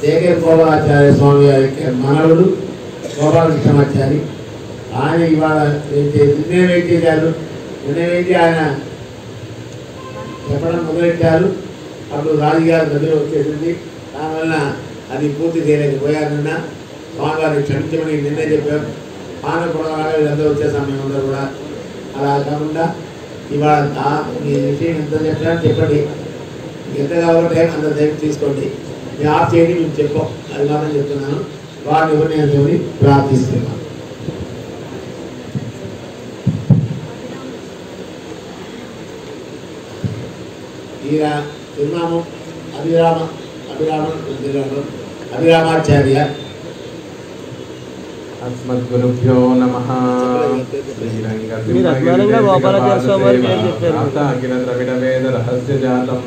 దేకే గోపాలాచార్య స్వామి గారి మనవడు గోపాలకృష్ణమాచారి. ఆయన ఇవాళ నిర్ణయం ఏం చేశారు, నిర్ణయం ఏంటి ఆయన చెప్పడం మొదలెట్టారు. అప్పుడు రాజుగారి దగ్గర వచ్చేసింది. దానివల్ల అది పూర్తి చేయలేకపోయారన్న స్వామివారిని క్షమించమని నిన్నే చెప్పారు. పానపురంగా వీళ్ళందరూ వచ్చేసాం మేమందరూ కూడా. అలా కాకుండా ఇవాళ మీ విషయం ఎంత చెప్పారని చెప్పండి, ఎంత కావాలంటే అంత టైం తీసుకోండి. మీరు ఆఫ్ చేయండి, మేము చెప్పాం అది మాత్రం చెప్తున్నాను. వారిని ఉపన్యాసం ప్రార్థిస్తున్నాను. ఈయన తిరునామం అభిరామాచార్య. అస్మద్గురుభ్యో నమః. అఖిల ద్రవిడ వేద రహస్య జాతం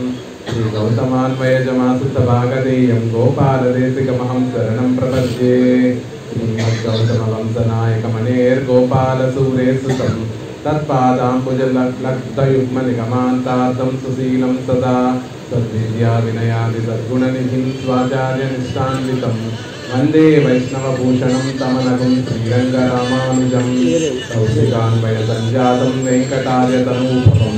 శ్రీ గౌతమాన్వయజమాసుతభాగదేయం గోపాలదేశికమహం శరణం ప్రపద్యే. శ్రీమద్గౌతమ వంశనాయకమణేర్గోపాలసూరేసుతం తత్పాదాంబుజలబ్ధయుగ్మనిగమాంతార్థం సుశీలం సదా సద్విద్యా వినయాది సద్గుణనిధిం స్వాచార్యనిష్టాన్వితం వందే వైష్ణవభూషణం తమనగం శ్రీరంగరామానుజం కౌశికాన్వయ సంజాతం వెంకటార్యతనూపమం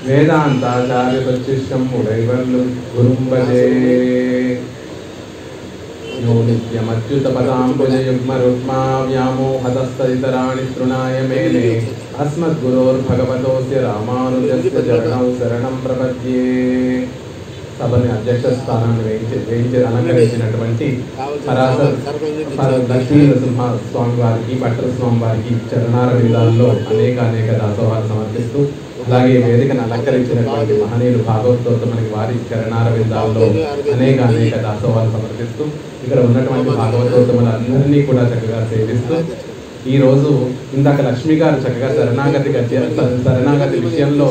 వేదాంతాచార్య సచ్చిష్టం ఉడైవర్లు గురుం భజే. యో నిత్యమచ్యుత పదాంబుజయుగ్మరుక్మా వ్యామోహతస్తదితరాణి తృణాయ మేనే అస్మద్గురోర్భగవతోస్య రామానుజస్య చరణౌ శరణం ప్రపద్యే. సభని అధ్యక్ష స్థానాన్ని వేయించి అలంకరించినటువంటి లక్ష్మీ నరసింహ స్వామి వారికి, భట్టర్ స్వామి వారికి చరణార విధాల్లో అనేక దాసోహాలు సమర్పిస్తూ, అలాగే వేదికను అలంకరించినటువంటి మహనీయులు భాగవతోత్తమునికి వారి చరణార విధాల్లో అనేక దాసోహాలు సమర్పిస్తూ, ఇక్కడ ఉన్నటువంటి భాగవతోత్తములందరినీ కూడా చక్కగా సేవిస్తూ, ఈరోజు ఇందాక లక్ష్మి గారు చక్కగా శరణాగతి విషయంలో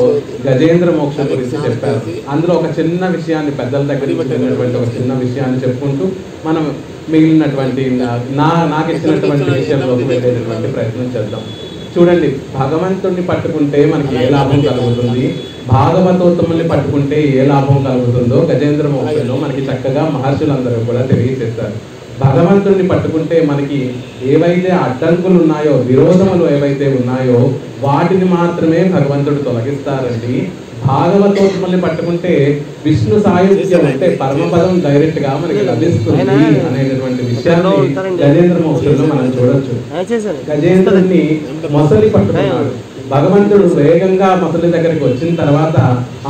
గజేంద్ర మోక్షం గురించి చెప్పారు. అందులో ఒక చిన్న విషయాన్ని పెద్దల దగ్గర నుంచి ఒక చిన్న విషయాన్ని చెప్పుకుంటూ మనం మిగిలినటువంటి నాకు ఇచ్చినటువంటి విషయంలోకి వెళ్ళేటటువంటి ప్రయత్నం చేద్దాం. చూడండి, భగవంతుడిని పట్టుకుంటే మనకి ఏ లాభం కలుగుతుంది, భాగవతోత్తముల్ని పట్టుకుంటే ఏ లాభం కలుగుతుందో గజేంద్ర మోక్షంలో మనకి చక్కగా మహర్షులందరూ కూడా తెలియజేస్తారు. భగవంతుడిని పట్టుకుంటే మనకి ఏవైతే అడ్డంకులు ఉన్నాయో, విరోధములు ఏవైతే ఉన్నాయో వాటిని మాత్రమే భగవంతుడు తొలగిస్తారండి. భాగవతోత్తముల్ని పట్టుకుంటే విష్ణు సాయుధ్యం అంటే పరమపదం డైరెక్ట్ గా మనకి లభిస్తుంది అనేటటువంటి విషయాన్ని గజేంద్ర మోక్షంలో మనం చూడొచ్చు. గజేంద్రుడిని మొసలి పట్టుకున్నాడు. భగవంతుడు వేగంగా మొసలి దగ్గరికి వచ్చిన తర్వాత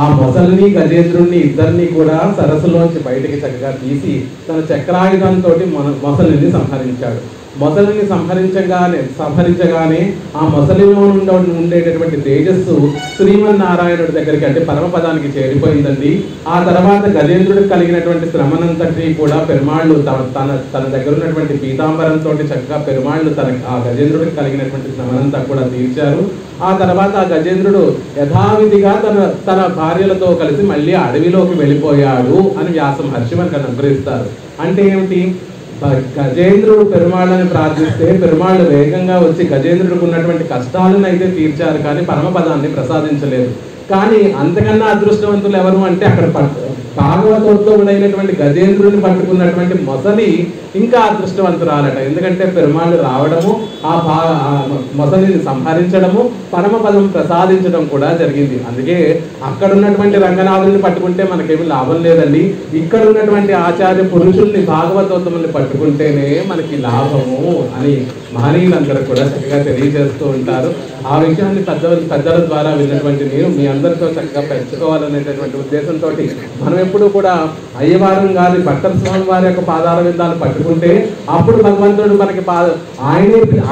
ఆ మొసలిని గజేంద్రుడిని ఇద్దరిని కూడా సరస్సులోంచి బయటికి చక్కగా తీసి తన చక్రాయుధంతో మొసలిని సంహరించాడు. మొసలిని సంహరించగానే ఆ మొసలిలో ఉండేటటువంటి తేజస్సు శ్రీమన్నారాయణుడి దగ్గరికి అంటే పరమపదానికి చేరిపోయిందండి. ఆ తర్వాత గజేంద్రుడికి కలిగినటువంటి శ్రమనంతటి కూడా పెరుమాళ్ళు తన దగ్గర ఉన్నటువంటి పీతాంబరంతో చక్కగా పెరుమాళ్ళు ఆ గజేంద్రుడికి కలిగినటువంటి శ్రమనంతా కూడా తీర్చారు. ఆ తర్వాత ఆ గజేంద్రుడు యథావిధిగా తన భార్యలతో కలిసి మళ్ళీ అడవిలోకి వెళ్ళిపోయాడు అని వ్యాస మహర్షి మనకు అనుగ్రహిస్తారు. అంటే ఏమిటి, గజేంద్రుడు పెరుమాళ్ళని ప్రార్థిస్తే పెరుమాళ్ళు వేగంగా వచ్చి గజేంద్రుడికి ఉన్నటువంటి కష్టాలను అయితే తీర్చారు, కానీ పరమపదాన్ని ప్రసాదించలేదు. కానీ అంతకన్నా అదృష్టవంతులు ఎవరు అంటే అక్కడ భాగవతోత్తముడైనటువంటి గజేంద్రుడిని పట్టుకున్నటువంటి మొసలి ఇంకా అదృష్టవంతురాలట. ఎందుకంటే పెరుమాళ్ళు రావడము, ఆ మొసలిని సంహరించడము, పరమపదం ప్రసాదించడం కూడా జరిగింది. అందుకే అక్కడ ఉన్నటువంటి రంగనాథుని పట్టుకుంటే మనకేమి లాభం లేదండి. ఇక్కడ ఉన్నటువంటి ఆచార్య పురుషుల్ని భాగవతోత్తముల్ని పట్టుకుంటేనే మనకి లాభము అని మహనీయులందరూ కూడా చక్కగా తెలియజేస్తూ ఉంటారు. ఆ విషయాన్ని పెద్దల ద్వారా విన్నటువంటి నేను మీ అందరితో చక్కగా పెంచుకోవాలనేటటువంటి ఉద్దేశంతో మనం ఎప్పుడు కూడా అయ్యవారం గారి భట్టర్ స్వామి వారి యొక్క పాదాల విందాలు పట్టుకుంటే అప్పుడు భగవంతుడు మనకి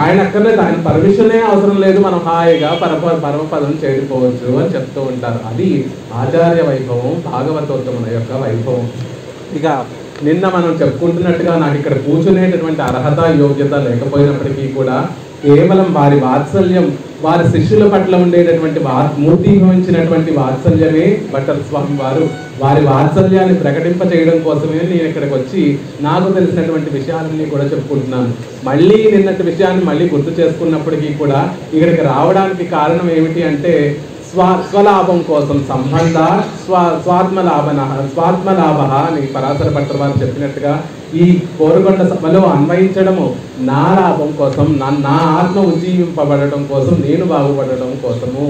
ఆయన అక్కర్లేదు, ఆయన పర్మిషనే అవసరం లేదు, మనం హాయిగా పరమపదం చేరిపోవచ్చు అని చెప్తూ ఉంటారు. అది ఆచార్య వైభవం, భాగవతోత్తముల యొక్క వైభవం. ఇక నిన్న మనం చెప్పుకుంటున్నట్టుగా నాకు ఇక్కడ కూర్చునేటటువంటి అర్హత యోగ్యత లేకపోయినప్పటికీ కూడా కేవలం వారి వాత్సల్యం, వారి శిష్యుల పట్ల ఉండేటటువంటి మూర్తిభవించినటువంటి వాత్సల్యమే భట్టర్ స్వామి వారు వారి వాత్సల్యాన్ని ప్రకటింప చేయడం కోసమే నేను ఇక్కడికి వచ్చి నాకు తెలిసినటువంటి విషయాలన్నీ కూడా చెప్పుకుంటున్నాను. మళ్ళీ నిన్నటి విషయాన్ని మళ్ళీ గుర్తు చేసుకున్నప్పటికీ కూడా ఇక్కడికి రావడానికి కారణం ఏమిటి అంటే స్వలాభం కోసం సంబంధ స్వాత్మలాభ అని పరాశర భట్టర్ వారు చెప్పినట్టుగా ఈ కోరుకొండ సభలో అన్వయించడము నా లాభం కోసం, నా ఆత్మ ఉజ్జీవింపబడటం కోసం, నేను బాగుపడటం కోసము.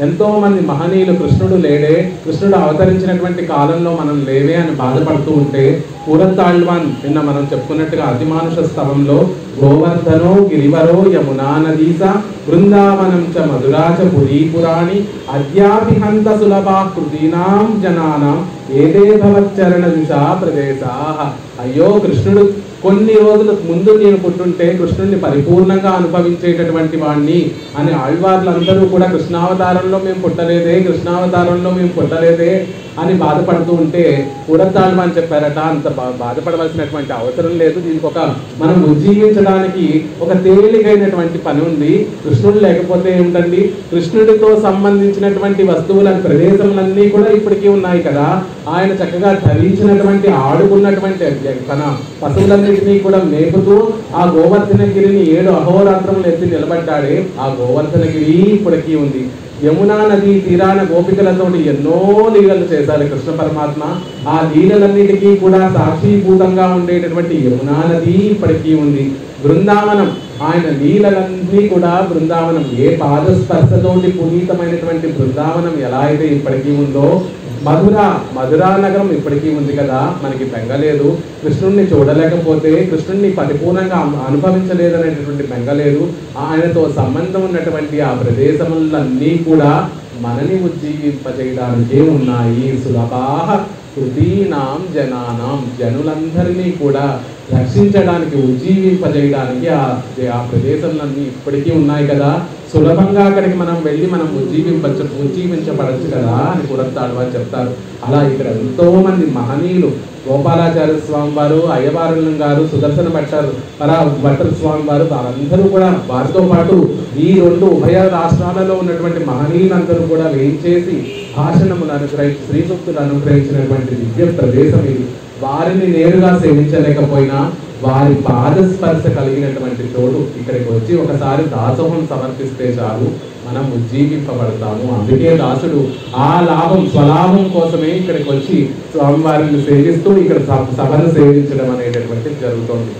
ఎంతో మంది మహనీయులు కృష్ణుడు లేడే, కృష్ణుడు అవతరించినటువంటి కాలంలో మనం లేవే అని బాధపడుతూ ఉంటే పూరతాళ్వాన్ నిన్న మనం చెప్పుకున్నట్టుగా అతిమానుష స్తవంలో గోవర్ధనో గిరివరో యమునా నదీస బృందావనం చ మధురాచ పురీపురాణి అద్యాపి హంత సులభా కృతీనాం జనానాం ఏదే భవచ్చరణ దిశా ప్రదేశాః. అయ్యో కృష్ణుడు కొన్ని రోజుల ముందు నేను పుట్టుంటే కృష్ణుడిని పరిపూర్ణంగా అనుభవించేటటువంటి వాణ్ణి అని ఆళ్వార్లందరూ కూడా కృష్ణావతారంలో మేము పుట్టలేదే అని బాధపడుతూ ఉంటే పూరతాళ్వాన్ అని చెప్పారట, అంత బాధపడవలసినటువంటి అవసరం లేదు, దీనికి మనం ఉజ్జీవించడానికి ఒక తేలికైనటువంటి పని ఉంది. కృష్ణుడు లేకపోతే ఏమిటండి, కృష్ణుడితో సంబంధించినటువంటి వస్తువుల ప్రదేశములన్నీ కూడా ఇప్పటికీ ఉన్నాయి కదా. ఆయన చక్కగా ధరించినటువంటి ఆడుకున్నటువంటి తన పశువులన్నింటినీ కూడా మేపుతూ ఆ గోవర్ధనగిరిని 7 అహోరాత్రములు ఎత్తి నిలబడ్డాడే, ఆ గోవర్ధనగిరి ఇప్పటికీ ఉంది. యమునా నది తీరాన గోపికలతోటి ఎన్నో లీలలు చేశారు కృష్ణ పరమాత్మ. ఆ లీలలన్నిటికీ కూడా సాక్షీభూతంగా ఉండేటటువంటి యమునా నది ఇప్పటికీ ఉంది. బృందావనం, ఆయన లీలలన్నీ కూడా బృందావనం, ఏ పాదస్పర్శతోటి పునీతమైనటువంటి బృందావనం ఎలా అయితే ఇప్పటికీ ఉందో, మధురా నగరం ఇప్పటికీ ఉంది కదా. మనకి బెంగలేదు, కృష్ణుడిని చూడలేకపోతే, కృష్ణుడిని పరిపూర్ణంగా అనుభవించలేదనేటటువంటి బెంగలేదు. ఆయనతో సంబంధం ఉన్నటువంటి ఆ ప్రదేశములన్నీ కూడా మనని ఉజ్జీవింపజేయడానికే ఉన్నాయి. సులభాః కృతీనాం జనానాం, జనులందరినీ కూడా రక్షించడానికి, ఉజ్జీవింపజేయడానికి ఆ ప్రదేశంలన్నీ ఇప్పటికీ ఉన్నాయి కదా. సులభంగా అక్కడికి మనం వెళ్ళి మనం ఉజ్జీవించబడచ్చు కదా అని పూరతాళ్వాన్ చెప్తారు. అలా ఇక్కడ ఎంతో మంది మహనీయులు, గోపాలాచార్య స్వామి వారు, అయ్యవారులం గారు, సుదర్శన భట్టర్ స్వామి వారు, వారందరూ కూడా వారితో పాటు ఈ 2 ఉభయ రాష్ట్రాలలో ఉన్నటువంటి మహనీయులందరూ కూడా వేయించేసి భాషణములు అనుగ్రహించి, శ్రీ సూక్తులు అనుగ్రహించినటువంటి దివ్య ప్రదేశం ఇది. వారిని నేరుగా సేవించలేకపోయినా వారి పాదస్పర్శ కలిగినటువంటి చోటు ఇక్కడికి వచ్చి ఒకసారి దాసోహం సమర్పిస్తే చాలు, మనం ఉజ్జీవింపబడతాము. అందుకే దాసుడు ఆ లాభం, స్వలాభం కోసమే ఇక్కడికి వచ్చి స్వామివారిని సేవిస్తూ ఇక్కడ సభను సేవించడం అనేటటువంటిది జరుగుతోంది.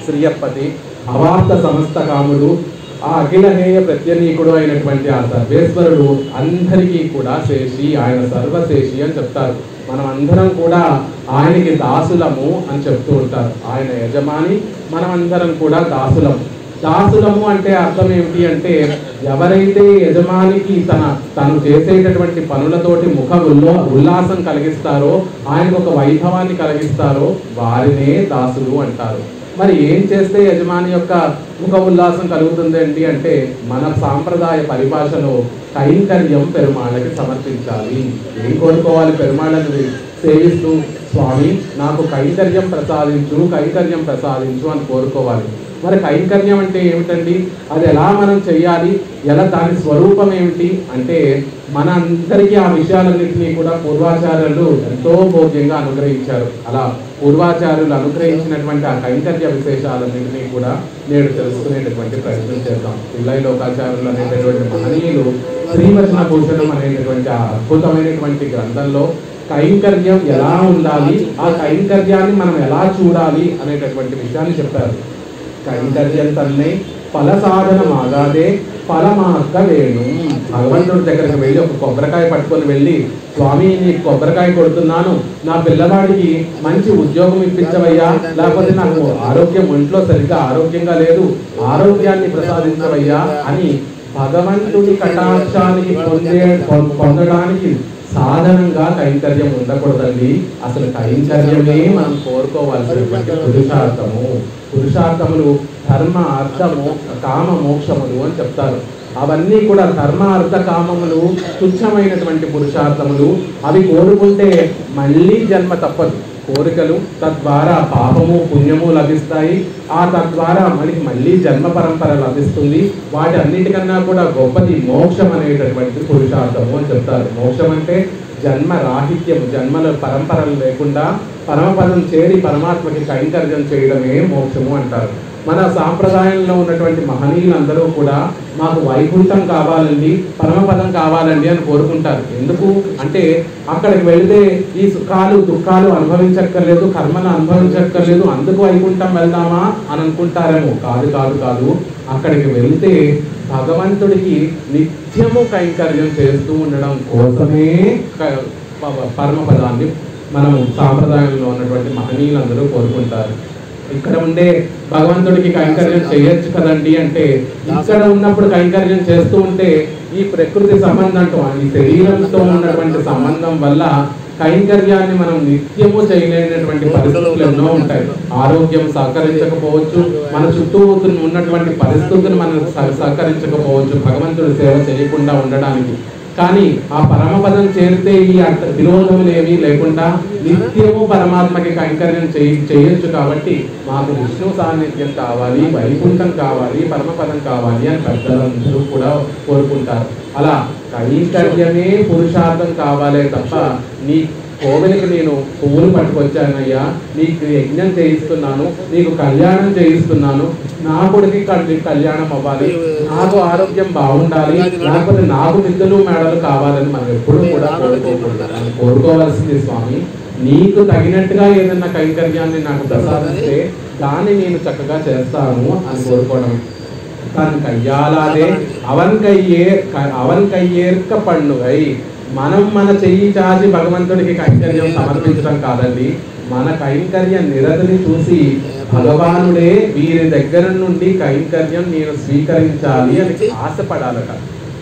శ్రీయప్పతి అవార్త సమస్త కాముడు, ఆ అఖిలహేయ ప్రత్యనీకుడు అయినటువంటి ఆ సర్వేశ్వరుడు అందరికీ కూడా శేషి, ఆయన సర్వశేషి అని చెప్తారు. మనం అందరం కూడా ఆయనకి దాసులము అని చెప్తూ ఉంటారు. ఆయన యజమాని, మనమందరం కూడా దాసులము అంటే అర్థం ఏమిటి అంటే, ఎవరైతే యజమానికి తను చేసేటటువంటి పనులతోటి ఉల్లాసం కలిగిస్తారో, ఆయనకు ఒక వైభవాన్ని కలిగిస్తారో వారినే దాసులు అంటారు. మరి ఏం చేస్తే యజమాని యొక్క ముఖ ఉల్లాసం కలుగుతుందండి అంటే, మన సాంప్రదాయ పరిభాషలో కైంకర్యం పెరుమాళ్ళకి సమర్పించాలి. ఏం కోరుకోవాలి? పెరుమాళ్ళని సేవిస్తూ స్వామి నాకు కైంకర్యం ప్రసాదించు అని కోరుకోవాలి. మరి కైంకర్యం అంటే ఏమిటండి, అది ఎలా మనం చెయ్యాలి, ఎలా దాని స్వరూపం ఏమిటి అంటే, మన అందరికీ ఆ విషయాలన్నింటినీ కూడా పూర్వాచార్యులు ఎంతో భోగ్యంగా అనుగ్రహించారు. అలా పూర్వాచార్యులు అనుగ్రహించినటువంటి ఆ కైంకర్య విశేషాలన్నింటినీ కూడా నేడు తెలుసుకునేటటువంటి ప్రయత్నం చేద్దాం. పిల్లయి లోకాచార్యులు అనేటటువంటి మహనీయులు శ్రీవచన భూషణం అనేటటువంటి ఆ అద్భుతమైనటువంటి గ్రంథంలో కైంకర్యం ఎలా ఉండాలి, ఆ కైంకర్యాన్ని మనం ఎలా చూడాలి అనేటటువంటి విషయాన్ని చెప్పారు. కైంకర్యం తన్నే ఫల సాధనమాగాదే ఫలమాక వేణు. భగవంతుడి దగ్గరికి వెళ్ళి ఒక కొబ్బరికాయ పట్టుకొని వెళ్ళి, స్వామి నీకు కొబ్బరికాయ కొడుతున్నాను, నా పిల్లవాడికి మంచి ఉద్యోగం ఇప్పించవయ్యా, లేకపోతే నాకు ఒంట్లో సరిగ్గా ఆరోగ్యంగా లేదు, ఆరోగ్యాన్ని ప్రసాదించవయ్యా అని భగవంతుడి కటాక్షానికి పొందడానికి సాధనంగా కైంకర్యం ఉండకూడదండి. అసలు కైంకర్యమే మనం కోరుకోవాల్సినటువంటి పురుషార్థములు ధర్మ అర్థము కామ మోక్షములు అని చెప్తారు. అవన్నీ కూడా ధర్మ అర్థ కామములు తుచ్చమైనటువంటి పురుషార్థములు. అవి కోరుకుంటే మళ్ళీ జన్మ తప్పదు. కోరికలు తద్వారా పాపము పుణ్యము లభిస్తాయి. తద్వారా మనకి మళ్ళీ జన్మ పరంపర లభిస్తుంది. వాటి అన్నిటికన్నా కూడా గొప్పది మోక్షం అనేటటువంటి పురుషార్థము అని చెప్తారు. మోక్షం అంటే జన్మ రాహిత్యము, జన్మల పరంపరలు లేకుండా పరమపదం చేరి పరమాత్మకి కైంకర్యం చేయడమే మోక్షము అంటారు. మన సాంప్రదాయంలో ఉన్నటువంటి మహనీయులందరూ కూడా మాకు వైకుంఠం కావాలండి, పరమపదం కావాలండి అని కోరుకుంటారు. ఎందుకు అంటే అక్కడికి వెళితే ఈ సుఖాలు దుఃఖాలు అనుభవించక్కర్లేదు, కర్మను అనుభవించక్కర్లేదు, అందుకు వైకుంఠం వెళ్దామా అని అనుకుంటారేమో. కాదు కాదు కాదు, అక్కడికి వెళ్తే భగవంతుడికి నిత్యము కైంకర్యం చేస్తూ ఉండడం కోసమే పరమపదాన్ని మనము సాంప్రదాయంలో ఉన్నటువంటి మహనీయులందరూ కోరుకుంటారు. ఇక్కడ ఉండే భగవంతుడికి కైంకర్యం చేయొచ్చు కదండి అంటే, ఇక్కడ ఉన్నప్పుడు కైంకర్యం చేస్తూ ఉంటే ఈ ప్రకృతి సంబంధం, ఈ శరీరంతో ఉన్నటువంటి సంబంధం వల్ల కైంకర్యాన్ని మనం నిత్యము చేయలేనటువంటి పరిస్థితులు ఎన్నో ఉంటాయి. ఆరోగ్యం సహకరించకపోవచ్చు, మన చుట్టూ ఉన్నటువంటి పరిస్థితులు మనకు సహకరించకపోవచ్చు భగవంతుడి సేవ చేయకుండా ఉండడానికి. కానీ ఆ పరమపదం చేరితే ఈ విరోధములు ఏమీ లేకుండా నిత్యము పరమాత్మకి కైంకర్యం చేయొచ్చు. కాబట్టి మాకు విష్ణు సాన్నిధ్యం కావాలి, వైకుంఠం కావాలి, పరమపదం కావాలి అని పెద్దలందరూ కూడా కోరుకుంటారు. అలా కైంకర్యమే పురుషార్థం కావాలే తప్ప నీ కోవెలకి నేను పువ్వులు పట్టుకొచ్చానయ్యా, నీకు యజ్ఞం చేయిస్తున్నాను, నీకు కళ్యాణం చేయిస్తున్నాను, నా కొడుకు కళ్యాణం అవ్వాలి, నాకు ఆరోగ్యం బాగుండాలి, లేకపోతే నాకు మిద్దలు మేడలు కావాలని మనం ఎప్పుడూ కూడా కోరుకోకూడదు. కోరుకోవాల్సింది స్వామి, నీకు తగినట్టుగా ఏదన్నా కైంకర్యాన్ని నాకు ప్రసాదిస్తే దాన్ని నేను చక్కగా చేస్తాను అని కోరుకోవడం. తను కయ్యాలాదే అవన్ కయ్యేర్క పండుగై, మనం మన చెయ్యి చాచి భగవంతుడికి కైంకర్యం సమర్పించడం కాదండి, మన కైంకర్య నిరతిని చూసి భగవానుడే వీరి దగ్గర నుండి కైంకర్యం నేను స్వీకరించాలి అని ఆశపడాలట.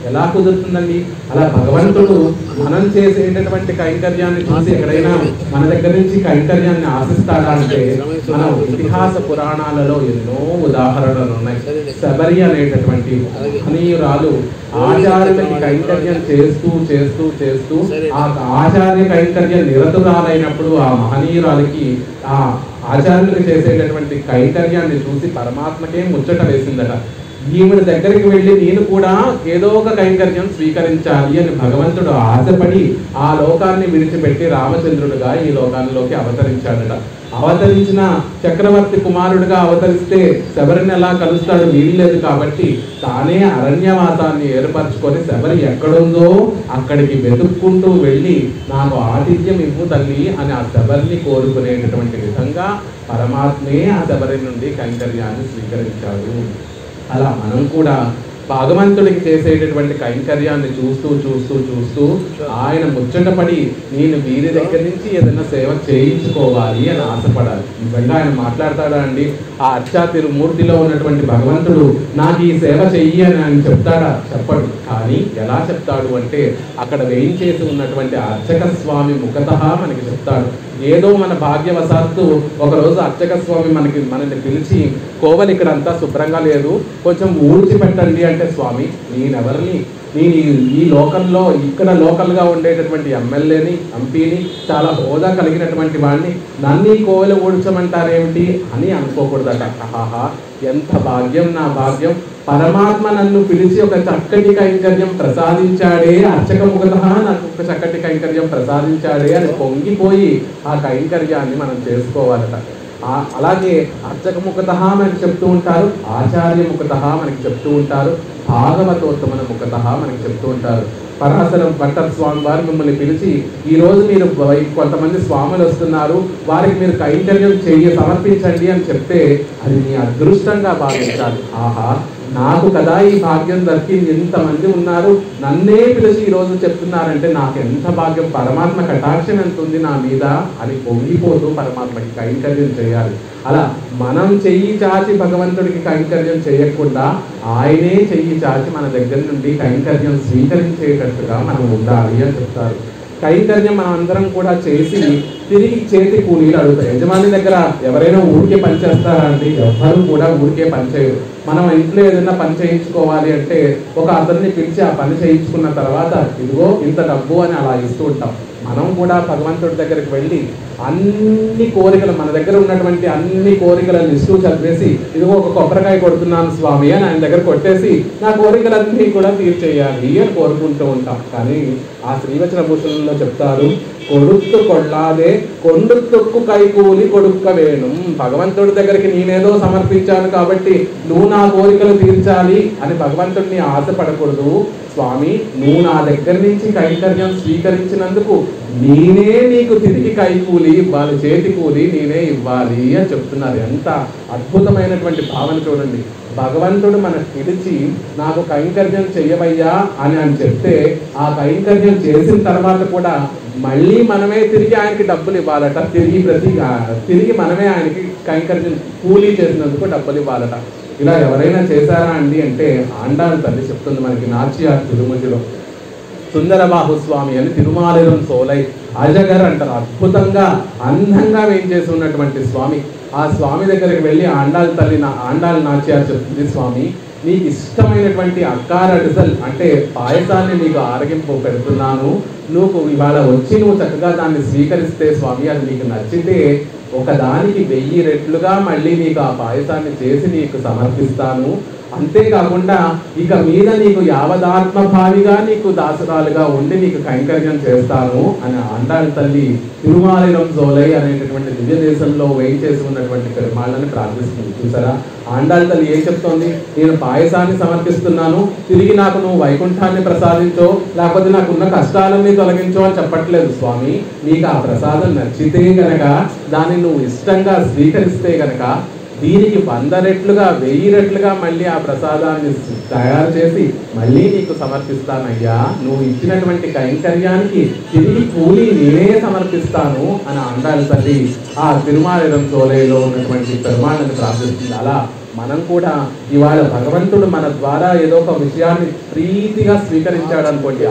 ఎలా కుదురుతుందండి? అలా భగవంతుడు మనం చేసేటటువంటి కైంకర్యాన్ని చూసి ఎక్కడైనా మన దగ్గర నుంచి కైంకర్యాన్ని ఆశిస్తాడా అంటే, మన ఇతిహాస పురాణాలలో ఎన్నో ఉదాహరణలు ఉన్నాయి. శబరి అనేటటువంటి మహనీయురాలు ఆచార్యులకి కైంకర్యం చేస్తూ చేస్తూ చేస్తూ ఆ ఆచార్య కైంకర్య నిరతురాలైనప్పుడు ఆ మహనీయురాలకి ఆ ఆచార్యులకు చేసేటటువంటి కైంకర్యాన్ని చూసి పరమాత్మకే ముచ్చట వేసిందట. ఈవిడ దగ్గరికి వెళ్ళి నేను కూడా ఏదో ఒక కైంకర్యం స్వీకరించాలి అని భగవంతుడు ఆశపడి ఆ లోకాన్ని విడిచిపెట్టి రామచంద్రుడుగా ఈ లోకాల్లోకి అవతరించాడట. అవతరించిన చక్రవర్తి కుమారుడిగా అవతరిస్తే శబరిని ఎలా కలుస్తాడు? వీల్లేదు. కాబట్టి తానే అరణ్యవాసాన్ని ఏర్పరచుకొని శబరి ఎక్కడుందో అక్కడికి వెతుక్కుంటూ వెళ్ళి నాకు ఆతిథ్యం ఇవ్వు తల్లి అని ఆ శబరిని కోరుకునేటటువంటి విధంగా పరమాత్మే ఆ శబరి నుండి కైంకర్యాన్ని స్వీకరించాడు. అలా మనం కూడా భగవంతుడికి చేసేటటువంటి కైంకర్యాన్ని చూస్తూ చూస్తూ చూస్తూ ఆయన ముచ్చటపడి నేను వీరి దగ్గర నుంచి ఏదైనా సేవ చేయించుకోవాలి అని ఆశపడాలి. నిజంగా ఆయన మాట్లాడతాడా అండి? ఆ అర్చా తిరుమూర్తిలో ఉన్నటువంటి భగవంతుడు నాకు ఈ సేవ చెయ్యి అని ఆయన చెప్తాడా? చెప్పడు. కానీ ఎలా చెప్తాడు అంటే అక్కడ వేయించేసి ఉన్నటువంటి అర్చక స్వామి ముఖతః మనకి చెప్తాడు. ఏదో మన భాగ్యవశాత్తు ఒకరోజు అర్చక స్వామి మనల్ని పిలిచి కోవలు ఇక్కడ అంతా శుభ్రంగా లేదు, కొంచెం ఊడ్చి పెట్టండి అంటే, స్వామి నేనెవరిని? నేను ఈ లోకల్లో ఇక్కడ లోకల్గా ఉండేటటువంటి ఎమ్మెల్యేని, ఎంపీని, చాలా హోదా కలిగినటువంటి వాడిని, నన్ను ఈ కోవెల ఊడ్చమంటారేమిటి అని అనుకోకూడదట. ఆహా, ఎంత భాగ్యం, నా భాగ్యం! పరమాత్మ నన్ను పిలిచి ఒక చక్కటి కైంకర్యం ప్రసాదించాడే, అర్చక ముఖతః నాకు ఒక చక్కటి కైంకర్యం ప్రసాదించాడే అని పొంగిపోయి ఆ కైంకర్యాన్ని మనం చేసుకోవాలట. అలాగే అర్చక ముఖతః మనకి చెప్తూ ఉంటారు, ఆచార్య ముఖతః మనకి చెప్తూ ఉంటారు, భాగవతోత్తమన ముఖతః మనకి చెప్తూ ఉంటారు. పరాశరం భట్టర్ స్వామి వారు మిమ్మల్ని పిలిచి ఈరోజు మీరు కొంతమంది స్వాములు వస్తున్నారు, వారికి మీరు కైంకర్యం సమర్పించండి అని చెప్తే అది మీ అదృష్టంగా భావించాలి. ఆహా, నాకు కదా ఈ భాగ్యం దొరికింది, ఎంతమంది ఉన్నారు, నన్నే పిలిచి ఈరోజు చెప్తున్నారంటే నాకు ఎంత భాగ్యం, పరమాత్మ కటాక్షం ఎంత ఉంది నా మీద అని పొంగిపోతూ పరమాత్మకి కైంకర్యం చేయాలి. అలా మనం చెయ్యి చాచి భగవంతుడికి కైంకర్యం చేయకుండా ఆయనే చెయ్యి చాచి మన దగ్గర నుండి కైంకర్యం స్వీకరించేటట్టుగా మనం ఉండాలి అని చెప్తారు. కైంకర్యం మనం అందరం కూడా చేసి తిరిగి చేతి కూలీలు అడుగుతారు. యజమాని దగ్గర ఎవరైనా ఊరికే పని చేస్తారా అండి? ఎవ్వరూ కూడా ఊరికే పని చేయరు. మనం ఇంట్లో ఏదైనా పని చేయించుకోవాలి అంటే ఒక అతన్ని పిలిచి ఆ పని చేయించుకున్న తర్వాత ఇదిగో ఇంత డబ్బు అని అలా ఇస్తూ ఉంటాం. మనం కూడా భగవంతుడి దగ్గరికి వెళ్ళి అన్ని కోరికలు, మన దగ్గర ఉన్నటువంటి అన్ని కోరికల లిస్టు చదివేసి ఇదిగో ఒక కొబ్బరికాయ కొడుతున్నాను స్వామి అని ఆయన దగ్గర కొట్టేసి నా కోరికలన్నీ కూడా తీర్చేయాలి అని కోరుకుంటూ ఉంటాం. కానీ ఆ శ్రీవచన భూషణంలో చెప్తారు, కొడుక్కు కొళ్ళాదే కొండుకు కైకూలి కొడుక్క వేణు. భగవంతుడి దగ్గరికి నేనేదో సమర్పించాను కాబట్టి నువ్వు నా కోరికలు తీర్చాలి అని భగవంతుడిని ఆశపడకూడదు. స్వామి, నువ్వు నా దగ్గర నుంచి కైంకర్యం స్వీకరించినందుకు నేనే నీకు తిరిగి కైకూలి ఇవ్వాలి, చేతి కూలి నేనే ఇవ్వాలి అని చెప్తున్నారు. ఎంత అద్భుతమైనటువంటి భావన చూడండి. భగవంతుడు మనకు పిలిచి నాకు కైంకర్యం చెయ్యవయ్యా అని చెప్తే ఆ కైంకర్యం చేసిన తర్వాత కూడా మళ్ళీ మనమే తిరిగి ఆయనకి డబ్బులు ఇవ్వాలట. తిరిగి మనమే ఆయనకి కైంకర్యం కూలీ చేసినందుకు డబ్బులు ఇవ్వాలట. ఇలా ఎవరైనా చేశారా అండి అంటే ఆండాళ్ళ తల్లి చెప్తుంది మనకి నాచియార్ తిరుమతిలో. సుందరబాహు స్వామి అని తిరుమాలేరం సోలై అజగర్ అంటారు. అద్భుతంగా అందంగా వేయించేసి ఉన్నటువంటి స్వామి. ఆ స్వామి దగ్గరికి వెళ్ళి ఆండాళ్ళ నాచియార్ చెప్తుంది, స్వామి నీకు ఇష్టమైనటువంటి అక్కార డిజల్ అంటే పాయసాన్ని నీకు ఆరగింపు పెడుతున్నాను. నువ్వు ఇవాళ వచ్చి నువ్వు చక్కగా దాన్ని స్వీకరిస్తే స్వామి, అది నీకు నచ్చితే ఒకదానికి 1000 రెట్లుగా మళ్ళీ నీకు ఆ పాయసాన్ని చేసి నీకు సమర్పిస్తాను. అంతేకాకుండా ఇక మీద నీకు యావదాత్మభావిగా నీకు దాసరాలుగా ఉండి నీకు కైంకర్యం చేస్తాను అని ఆండాళ్ళ తల్లి తిరుమాలేరం జోలై అనేటటువంటి దివ్య దేశంలో వేయించేసి ఉన్నటువంటి పెరుమాళ్ళని ప్రార్థిస్తుంది. చూసారా, ఆండాళ్ళ తల్లి ఏం చెప్తోంది? నేను పాయసాన్ని సమర్పిస్తున్నాను, తిరిగి నాకు నువ్వు వైకుంఠాన్ని ప్రసాదించో, లేకపోతే నాకున్న కష్టాలన్నీ తొలగించో అని చెప్పట్లేదు. స్వామి, నీకు ఆ ప్రసాదం నచ్చితే గనక, దాన్ని నువ్వు ఇష్టంగా స్వీకరిస్తే గనక దీనికి 100 రెట్లుగా 1000 రెట్లుగా మళ్ళీ ఆ ప్రసాదాన్ని తయారు చేసి మళ్ళీ నీకు సమర్పిస్తానయ్యా. నువ్వు ఇచ్చినటువంటి కైంకర్యానికి తిరిగి కూలి నేనే సమర్పిస్తాను అని ఆండాళ్ళ తల్లి ఆ తిరుమాలేరం సోలైలో ఉన్నటువంటి పెరుమాళ్ళని ప్రార్థిస్తుంది. అలా మనం కూడా ఇవాళ భగవంతుడు మన ద్వారా ఏదో ఒక విషయాన్ని ప్రీతిగా స్వీకరించాడు అనుకోండి,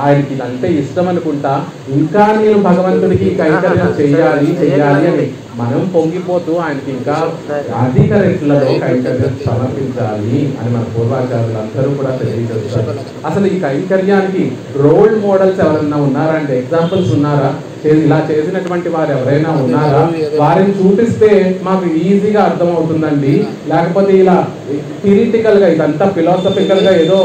ఆయనకి ఇదంటే ఇష్టం అనుకుంటా, ఇంకా నేను భగవంతుడికి కైంకర్యం చెయ్యాలి అని మనం పొంగిపోతూ ఆయనకి ఇంకా అధిక రెట్లలో కైంకర్యం సమర్పించాలి అని మన పూర్వాచార్యులందరూ కూడా తెలియజేస్తారు. అసలు ఈ కైంకర్యానికి రోల్ మోడల్స్ ఎవరైనా ఉన్నారా అంటే, ఎగ్జాంపుల్స్ ఉన్నారా? ఇలా చేసినటువంటి వారు ఎవరైనా ఉన్నారా? వారిని చూపిస్తే మాకు ఈజీగా అర్థమవుతుందండి. లేకపోతే ఇలా థియరిటికల్ గా ఇదంతా ఫిలాసఫికల్ గా ఏదో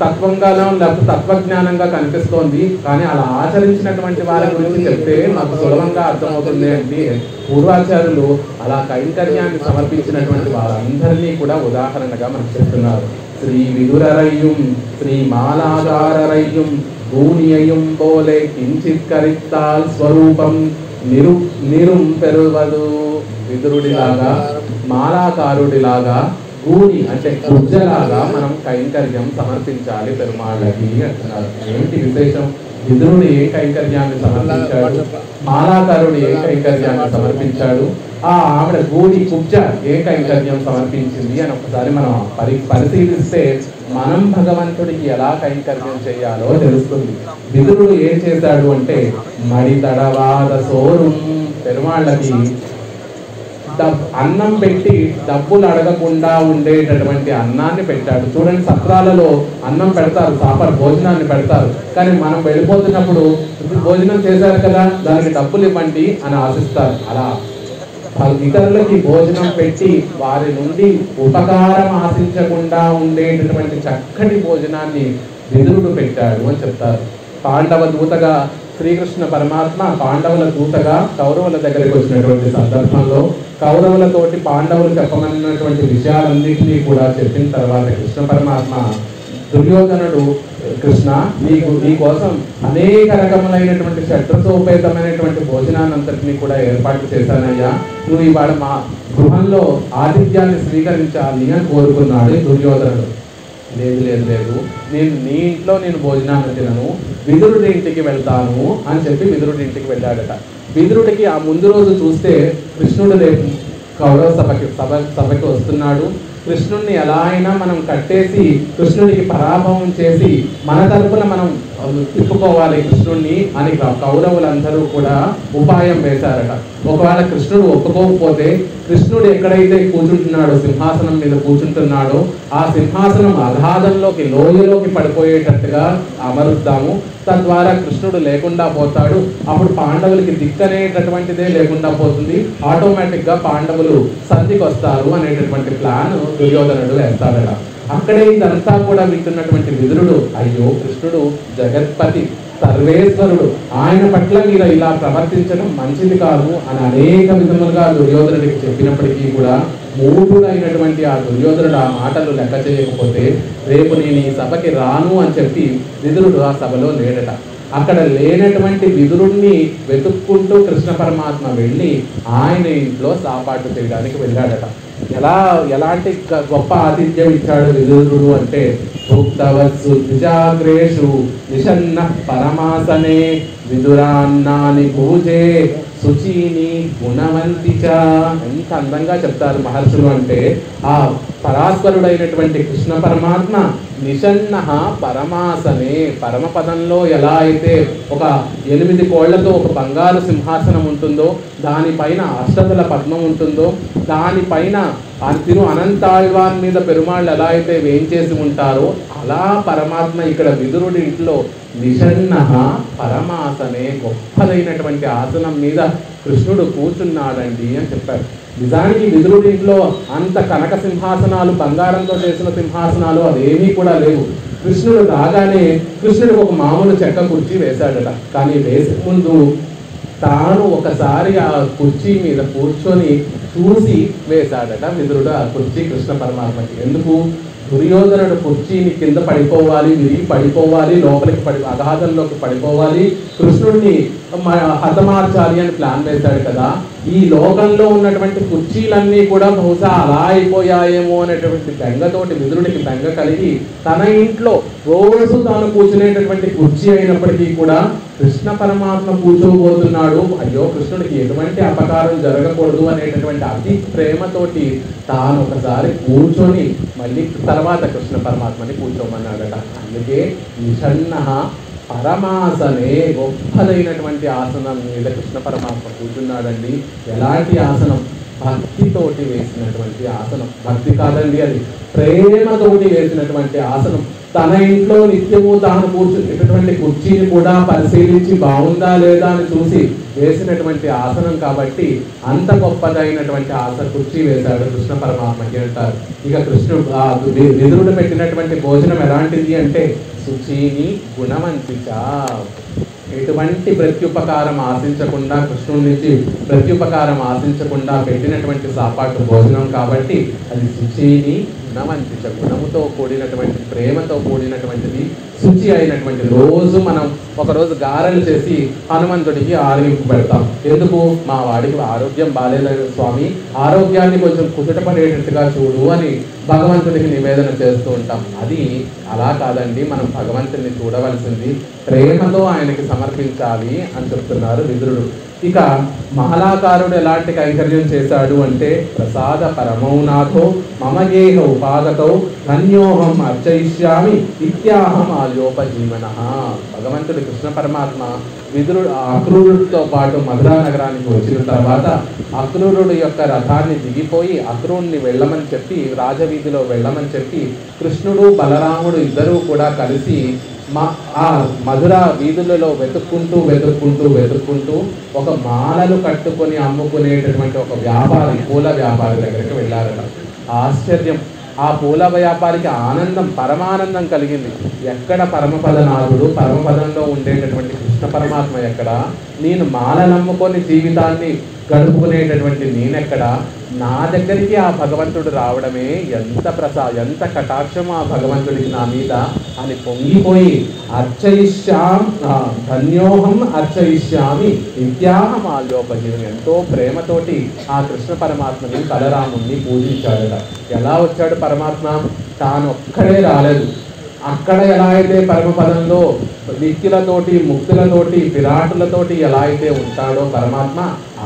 తత్వంగానో లేకపోతే తత్వజ్ఞానంగా కనిపిస్తోంది, కానీ అలా ఆచరించినటువంటి వారి గురించి చెప్తే మాకు సులభంగా అర్థమవుతుంది అండి. పూర్వాచార్యులు అలా కైంకర్యాన్ని సమర్పించినటువంటి వారందరినీ కూడా ఉదాహరణగా మనకు చెప్తున్నారు. శ్రీ విదురరయ్యం, శ్రీ మాలాగారరయ్యం, భూనియయం పోలే కించిత్ కరిత్తాల్ స్వరూపం నిరుం పెరువదు. విదురుడిలాగా, మాలాకారుడిలాగా, గూని అంటే కుజ్జలాగా మనం కైంకర్యం సమర్పించాలి పెరుమాళ్ళకి అంటున్నారు. ఏమిటి విశేషం? విదురుడు ఏ కైంకర్యాన్ని సమర్పించాడు? మాలాకారుడు ఏ కైంకర్యాన్ని సమర్పించాడు? ఆ ఆవిడ గూడి కుబ్జ ఏ కైంకర్యం సమర్పించింది అని ఒకసారి మనం పరిశీలిస్తే మనం భగవంతుడికి ఎలా కైంకర్యం చేయాలో తెలుస్తుంది. విదురుడు ఏం చేశాడు అంటే, మడి తడవాద సోరుం, పెరుమాళ్ళకి అన్నం పెట్టి డబ్బులు అడగకుండా ఉండేటటువంటి అన్నాన్ని పెట్టాడు. చూడండి, సత్రాలలో అన్నం పెడతారు, సాపర్ భోజనాన్ని పెడతారు, కానీ మనం వెళ్ళిపోతున్నప్పుడు భోజనం చేశారు కదా దానికి డబ్బులు ఇవ్వండి అని ఆశిస్తారు. అలా ఇతరులకి భోజనం పెట్టి వారి నుండి ఉపకారం ఆశించకుండా ఉండేటటువంటి చక్కటి భోజనాన్ని విదురుడు పెట్టాడు అని చెప్తారు. పాండవ దూతగా శ్రీకృష్ణ పరమాత్మ పాండవుల దూతగా కౌరవుల దగ్గరికి వచ్చినటువంటి సందర్భంలో కౌరవులతోటి పాండవులు చెప్పమన్నటువంటి విషయాలన్నింటినీ కూడా చెప్పిన తర్వాత కృష్ణ పరమాత్మ దుర్యోధనుడు, కృష్ణ నీ కోసం అనేక రకములైనటువంటి షడ్రసోపేతమైనటువంటి భోజనాన్నంతటినీ కూడా ఏర్పాటు చేశానయ్యా, నువ్వు ఇవాళ మా గృహంలో ఆతిథ్యాన్ని స్వీకరించాలి అని కోరుకున్నాడు దుర్యోధనుడు. లేదు, నేను నీ ఇంట్లో నేను భోజనాన్ని తినను, విదురుడి ఇంటికి వెళ్తాను అని చెప్పి విదురుడి ఇంటికి వెళ్ళాడట. విదురుడికి ఆ ముందు రోజు చూస్తే కృష్ణుడు రేపు కౌరవ సభకి వస్తున్నాడు, కృష్ణుడిని ఎలా అయినా మనం కట్టేసి కృష్ణుడికి పరాభవం చేసి మన తరపున మనం తిప్పుకోవాలి కృష్ణుడిని అని కౌరవులందరూ కూడా ఉపాయం వేశారట. ఒకవేళ కృష్ణుడు ఒప్పుకోకపోతే కృష్ణుడు ఎక్కడైతే కూర్చుంటున్నాడో, సింహాసనం మీద కూర్చుంటున్నాడో, ఆ సింహాసనం అగాధంలోకి లోయలోకి పడిపోయేటట్టుగా అమరుద్దాము. తద్వారా కృష్ణుడు లేకుండా పోతాడు. అప్పుడు పాండవులకి దిక్కనేటటువంటిదే లేకుండా పోతుంది. ఆటోమేటిక్గా పాండవులు సంధికి వస్తారు అనేటటువంటి ప్లాన్ దుర్యోధనుడు వేస్తాడట. అక్కడే ఇదంతా కూడా వింటున్నటువంటి విదురుడు, అయ్యో కృష్ణుడు జగత్పతి సర్వేశ్వరుడు, ఆయన పట్ల మీరు ఇలా ప్రవర్తించడం మంచిది కాదు అని అనేక విధములుగా దుర్యోధనుడికి చెప్పినప్పటికీ కూడా మూఢుడైనటువంటి ఆ దుర్యోధనుడు ఆ మాటలు లెక్క చేయకపోతే రేపు నేను ఈ సభకి రాను అని చెప్పి విదురుడు ఆ సభలో లేడట. అక్కడ లేనటువంటి విదురుణ్ణి వెతుక్కుంటూ కృష్ణ పరమాత్మ వెళ్ళి ఆయన ఇంట్లో సాపాటు చేయడానికి వెళ్ళాడట. ఎలాంటి గొప్ప ఆతిథ్యం ఇచ్చాడు విదురుడు అంటే, భుక్తవత్సు ద్విజాగ్రేషు నిషన్న పరమాసనే విదురాన్నాని పూజే శుచీని గుణవంతిచ. ఎంత అందంగా చెప్తారు మహర్షులు అంటే, ఆ పరాస్పరుడైనటువంటి కృష్ణ పరమాత్మ నిషన్న పరమాసనే, పరమపదంలో ఎలా అయితే ఒక 8 కోళ్లతో ఒక బంగారు సింహాసనం ఉంటుందో, దానిపైన అష్టదల పద్మం ఉంటుందో, దానిపైన తిరు అనంతాళ్వాన్ మీద పెరుమాళ్ళు ఎలా అయితే వేయించేసి ఉంటారో అలా పరమాత్మ ఇక్కడ విదురుడి ఇంట్లో నిషన్న పరమాసనే, గొప్పదైనటువంటి ఆసనం మీద కృష్ణుడు కూర్చున్నాడండి అని చెప్పారు. నిజానికి విదురుడి ఇంట్లో అంత కనక సింహాసనాలు, బంగారంతో చేసిన సింహాసనాలు అదేమీ కూడా లేవు. కృష్ణుడు రాగానే కృష్ణుడికి ఒక మామూలు చెక్క కుర్చీ వేశాడట. కానీ వేసే ముందు తాను ఒకసారి ఆ కుర్చీ మీద కూర్చొని చూసి వేశాడట విదురుడు ఆ కుర్చీ కృష్ణ పరమాత్మకి. ఎందుకు? దుర్యోధనుడు కుర్చీని కింద పడిపోవాలి, విరిగి పడిపోవాలి, లోపలికి అగాధంలోకి పడిపోవాలి, కృష్ణుడిని హతమార్చాలి అని ప్లాన్ వేశాడు కదా. ఈ లోకంలో ఉన్నటువంటి కుర్చీలన్నీ కూడా బహుశా అలా అయిపోయాయేమో అనేటువంటి బెంగతోటి విదురుడికి బెంగ కలిగి తన ఇంట్లో రోజు తాను కూర్చునేటటువంటి కుర్చీ అయినప్పటికీ కూడా కృష్ణ పరమాత్మ కూర్చోబోతున్నాడు, అయ్యో కృష్ణుడికి ఎటువంటి అపకారం జరగకూడదు అనేటటువంటి అతి ప్రేమతోటి తాను ఒకసారి కూర్చొని మళ్ళీ తర్వాత కృష్ణ పరమాత్మని కూర్చోమన్నాడట. అందుకే నిషన్న పరమాసనే, గొప్పదైనటువంటి ఆసనం మీద కృష్ణ పరమాత్మ కూర్చున్నాడండి. ఎలాంటి ఆసనం? భక్తితోటి వేసినటువంటి ఆసనం. భక్తి కాదండి, అది ప్రేమతోటి వేసినటువంటి ఆసనం. తన ఇంట్లో నిత్యము తాను కూర్చునేటటువంటి కుర్చీని కూడా పరిశీలించి బాగుందా లేదా అని చూసి వేసినటువంటి ఆసనం కాబట్టి అంత గొప్పదైనటువంటి కుర్చీ వేశాడు కృష్ణ పరమాత్మకి అంటారు. ఇక కృష్ణుడు విదురుడు పెట్టినటువంటి భోజనం ఎలాంటిది అంటే శుచీని గుణవంతిచ. ఎటువంటి ప్రత్యుపకారం ఆశించకుండా, కృష్ణుడి నుంచి ప్రత్యుపకారం ఆశించకుండా పెట్టినటువంటి సాపాటు భోజనం కాబట్టి అది శుచీని గుణవంతిచ, గుణముతో కూడినటువంటి, ప్రేమతో కూడినటువంటిది, శుచి అయినటువంటి. రోజు మనం ఒకరోజు గారెలు చేసి హనుమంతుడికి ఆరగింపు పెడతాం. ఎందుకు? మా వాడికి ఆరోగ్యం బాగాలేదు స్వామి, ఆరోగ్యాన్ని కొంచెం కుదుటపడేటట్టుగా చూడు అని భగవంతుడికి నివేదన చేస్తూ ఉంటాం. అది అలా కాదండి, మనం భగవంతుడిని చూడవలసింది ప్రేమతో ఆయనకి సమర్పించాలి అని చెప్తున్నారు విదురుడు. ఇక మహలాకారుడు ఎలాంటి కైంకర్యం చేశాడు అంటే, ప్రసాద పరమౌనాథో మమగేహ ఉపాగతో ధన్యోహం అర్చయిష్యామి ఇత్యాహం ఆల్యోపజీవన. భగవంతుడు కృష్ణ పరమాత్మ విదురుడు అక్రూరుడితో పాటు మధురా నగరానికి వచ్చిన తర్వాత అక్రూరుడు యొక్క రథాన్ని దిగిపోయి అక్రూరుని వెళ్ళమని చెప్పి, రాజవీధిలో వెళ్ళమని చెప్పి, కృష్ణుడు బలరాముడు ఇద్దరూ కూడా కలిసి ఆ మధుర వీధులలో వెతుక్కుంటూ ఒక మాలలు కట్టుకొని అమ్ముకునేటటువంటి ఒక వ్యాపారి, పూల వ్యాపారి దగ్గరికి వెళ్ళారట. ఆశ్చర్యం! ఆ పూల వ్యాపారికి ఆనందం, పరమానందం కలిగింది. ఎక్కడ పరమపదనాథుడు, పరమపదంలో ఉండేటటువంటి కృష్ణ పరమాత్మ ఎక్కడ? నేను మాలలు అమ్ముకొని జీవితాన్ని గడుపుకునేటటువంటి నేనెక్కడ? నా దగ్గరికి ఆ భగవంతుడు రావడమే ఎంత కటాక్షం ఆ భగవంతుడికి నా మీద అని పొంగిపోయి ధన్యోహం అర్చయిష్యామి విద్యాహం ఆల్యోపజీవని, ఎంతో ప్రేమతోటి ఆ కృష్ణ పరమాత్మని బలరాముణ్ణి పూజించాడట. ఎలా వచ్చాడు పరమాత్మ? తాను ఒక్కడే రాలేదు, అక్కడ ఎలా అయితే పరమపదంలో నిత్యులతోటి ముక్తులతోటి విరాటులతోటి ఎలా అయితే ఉంటాడో పరమాత్మ,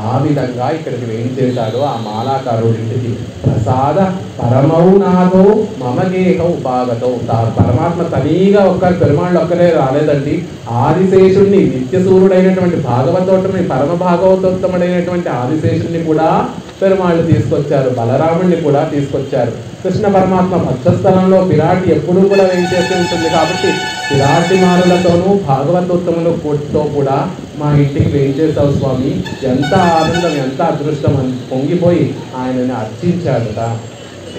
ఆ విధంగా ఇక్కడికి ఏం చేశాడో ఆ మాలాకారుడింటికి ప్రసాద పరమౌనాథో మమగేహౌ భాగతో. పరమాత్మ తనీగా పెరుమాళ్ళు ఒక్కరే రాలేదండి. ఆదిశేషుడిని, నిత్యసూరుడైనటువంటి భాగవతోత్తముని, పరమ భాగవతోత్తముడైనటువంటి ఆదిశేషుడిని కూడా పెరుమాళ్ళు తీసుకొచ్చారు, బలరాముడిని కూడా తీసుకొచ్చారు. కృష్ణ పరమాత్మ భక్తస్థలంలో విరాటి ఎప్పుడూ కూడా ఏం చేస్తూ ఉంటుంది కాబట్టి విరాటిమారులతోనూ భాగవతోత్తములతో కూడా మా ఇంటికి ఏం చేస్తావు స్వామి, ఎంత ఆనందం, ఎంత అదృష్టం అని పొంగిపోయి ఆయనని అర్చించాడుట.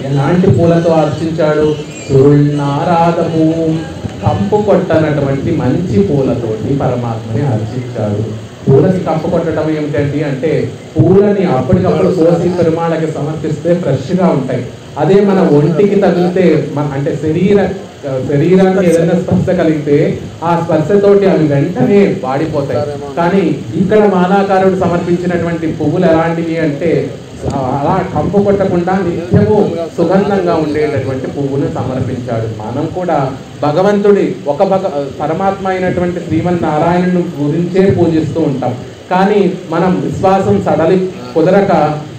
ఎలాంటి పూలతో అర్చించాడు? సురుణారాధము, కంపు కొట్టనటువంటి మంచి పూలతోటి పరమాత్మని అర్చించాడు. పూలకి కంపు కొట్టడం ఏమిటండి అంటే, పూలని అప్పటికప్పుడు కోసి పెరుమాళ్ళకి సమర్పిస్తే ఫ్రెష్గా ఉంటాయి. అదే మన ఒంటికి తగిలితే, అంటే శరీరానికి ఏదైనా స్పర్శ కలిగితే ఆ స్పర్శతోటి అవి వెంటనే వాడిపోతాయి. కానీ ఇక్కడ మాలాకారుడు సమర్పించినటువంటి పువ్వులు ఎలాంటివి అంటే, అలా కంపు కొట్టకుండా నిత్యము సుగంధంగా ఉండేటటువంటి పువ్వును సమర్పించాడు. మనం కూడా భగవంతుడి పరమాత్మ అయినటువంటి శ్రీమన్నారాయణుని గురించే పూజిస్తూ ఉంటాం. కానీ మనం విశ్వాసం సడలి కుదరక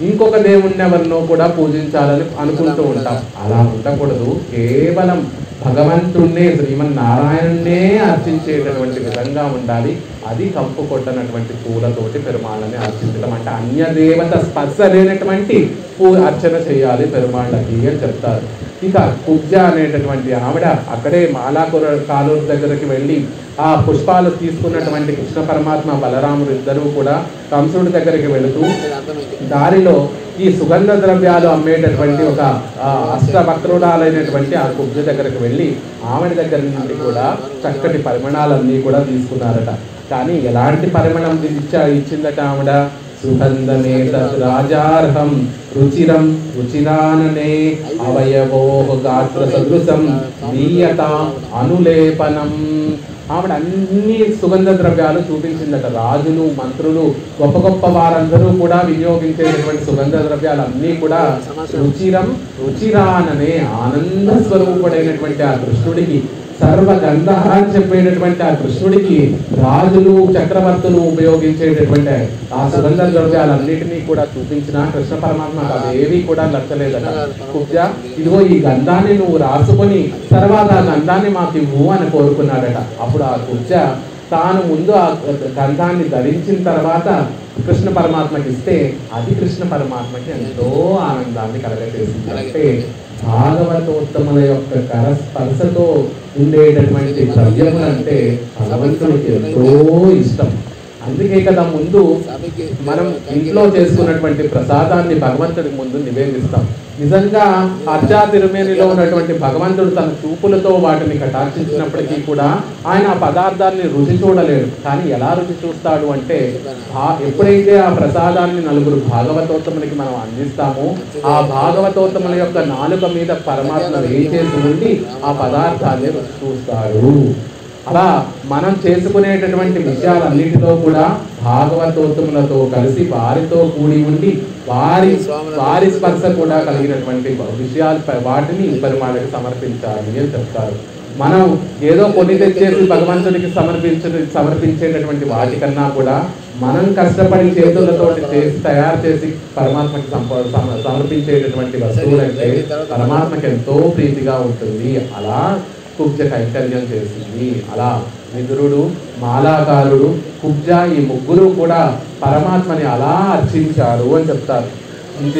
ఇంకొక దేవుణ్ణి ఎవరినో కూడా పూజించాలని అనుకుంటూ ఉంటాం. అలా ఉండకూడదు. కేవలం భగవంతుణ్ణే, శ్రీమన్నారాయణున్నే అర్చించేటటువంటి విధంగా ఉండాలి. అది కంపు కొట్టనటువంటి పూలతోటి పెరుమాళ్ళని అర్చించడం అంటే, అన్య దేవత స్పర్శ లేనటువంటి అర్చన చేయాలి పెరుమాళ్ళకి అని చెప్తారు. ఇక కుబ్జ అనేటటువంటి ఆవిడ అక్కడే కాలూరు దగ్గరికి వెళ్ళి ఆ పుష్పాలు తీసుకున్నటువంటి కృష్ణ పరమాత్మ, బలరాముడు ఇద్దరూ కూడా కంసుడి దగ్గరికి వెళుతూ దారిలో ఈ సుగంధ ద్రవ్యాలు అమ్మేటటువంటి ఒక అష్టవక్రురాలైనటువంటి ఆ కుబ్జ దగ్గరికి వెళ్ళి ఆవిడ దగ్గర నుండి కూడా చక్కటి పరిమాణాలన్నీ కూడా తీసుకున్నారట. కానీ ఎలాంటి పరిమాణం ఇచ్చిందట ఆవిడ? సుగంధమే రాజార్హం రుచిరం రుచిరాననే అవయవో గాత్ర సదృశం దీయత అనులేపనం. ఆవిడ అన్ని సుగంధ ద్రవ్యాలు చూపించిందట. రాజులు, మంత్రులు, గొప్ప గొప్ప వారందరూ కూడా వినియోగించేటటువంటి సుగంధ ద్రవ్యాలు అన్నీ కూడా రుచిరం రుచిరాననే ఆనంద స్వరూపుడైనటువంటి ఆ కృష్ణుడికి, సర్వగంధ అని చెప్పేటటువంటి ఆ కృష్ణుడికి రాజులు, చక్రవర్తులు ఉపయోగించేటటువంటి ఆ సుగంధ ద్రవ్యాలన్నిటినీ కూడా చూపించిన కృష్ణ పరమాత్మ అవేవి కూడా నచ్చలేదట. కుబ్జ, ఇదిగో ఈ గంధాన్ని నువ్వు రాసుకొని తర్వాత ఆ గంధాన్ని మాకు ఇవ్వు అని కోరుకున్నాడట. అప్పుడు ఆ కుబ్జ తాను ముందు ఆ గంధాన్ని ధరించిన తర్వాత కృష్ణ పరమాత్మకి ఇస్తే అది కృష్ణ పరమాత్మకి ఎంతో ఆనందాన్ని కలగజేసింది. అంటే భాగవతోత్తముల యొక్క కరస్పర్శతో ఉండేటటువంటి ద్రవ్యములు అంటే భగవంతుడికి ఎంతో ఇష్టం. అందుకే కదా ముందు మనం ఇంట్లో చేసుకున్నటువంటి ప్రసాదాన్ని భగవంతుడికి ముందు నివేదిస్తాం. నిజంగా అర్జా తిరుమేనిలో ఉన్నటువంటి భగవంతుడు తన చూపులతో వాటిని కటాక్షించినప్పటికీ కూడా ఆయన ఆ పదార్థాన్ని రుచి చూడలేడు. కానీ ఎలా రుచి చూస్తాడు అంటే, ఎప్పుడైతే ఆ ప్రసాదాన్ని నలుగురు భాగవతోత్తములకి మనం అందిస్తామో ఆ భాగవతోత్తముల యొక్క నాలుక మీద పరమాత్మ వేచేసి ఉండి ఆ పదార్థాన్ని రుచి చూస్తాడు. అలా మనం చేసుకునేటటువంటి విషయాలన్నిటిలో కూడా భాగవతోత్తములతో కలిసి వారితో కూడి ఉండి వారి స్పర్శ కూడా కలిగినటువంటి విషయాలు వాటిని పెరుమాళ్ళకి సమర్పించాలి అని చెప్తారు. మనం ఏదో కొన్ని తెచ్చేసి భగవంతుడికి సమర్పించేటటువంటి వాటికన్నా కూడా మనం కష్టపడి చేతులతో తయారు చేసి పరమాత్మకి సమర్పించేటటువంటి వస్తువులంటే పరమాత్మకి ఎంతో ప్రీతిగా ఉంటుంది. అలా కుబ్జ కైంకర్యం చేసింది. అలా విదురుడు, మాలాకారుడు, కుబ్జ ఈ ముగ్గురు కూడా పరమాత్మని అలా అర్చించారు అని చెప్తారు.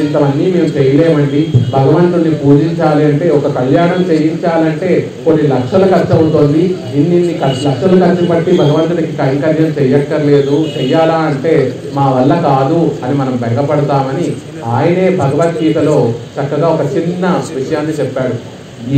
ఇంతవన్నీ మేము చేయలేమండి. భగవంతుడిని పూజించాలి అంటే, ఒక కళ్యాణం చేయించాలంటే కొన్ని లక్షలు ఖర్చు అవుతుంది. ఇన్ని లక్షలు ఖర్చు పట్టి భగవంతుడికి కైంకర్యం చెయ్యక్కర్లేదు, చెయ్యాలా అంటే మా వల్ల కాదు అని మనం బెంగపడతామని ఆయనే భగవద్గీతలో చక్కగా ఒక చిన్న విషయాన్ని చెప్పాడు.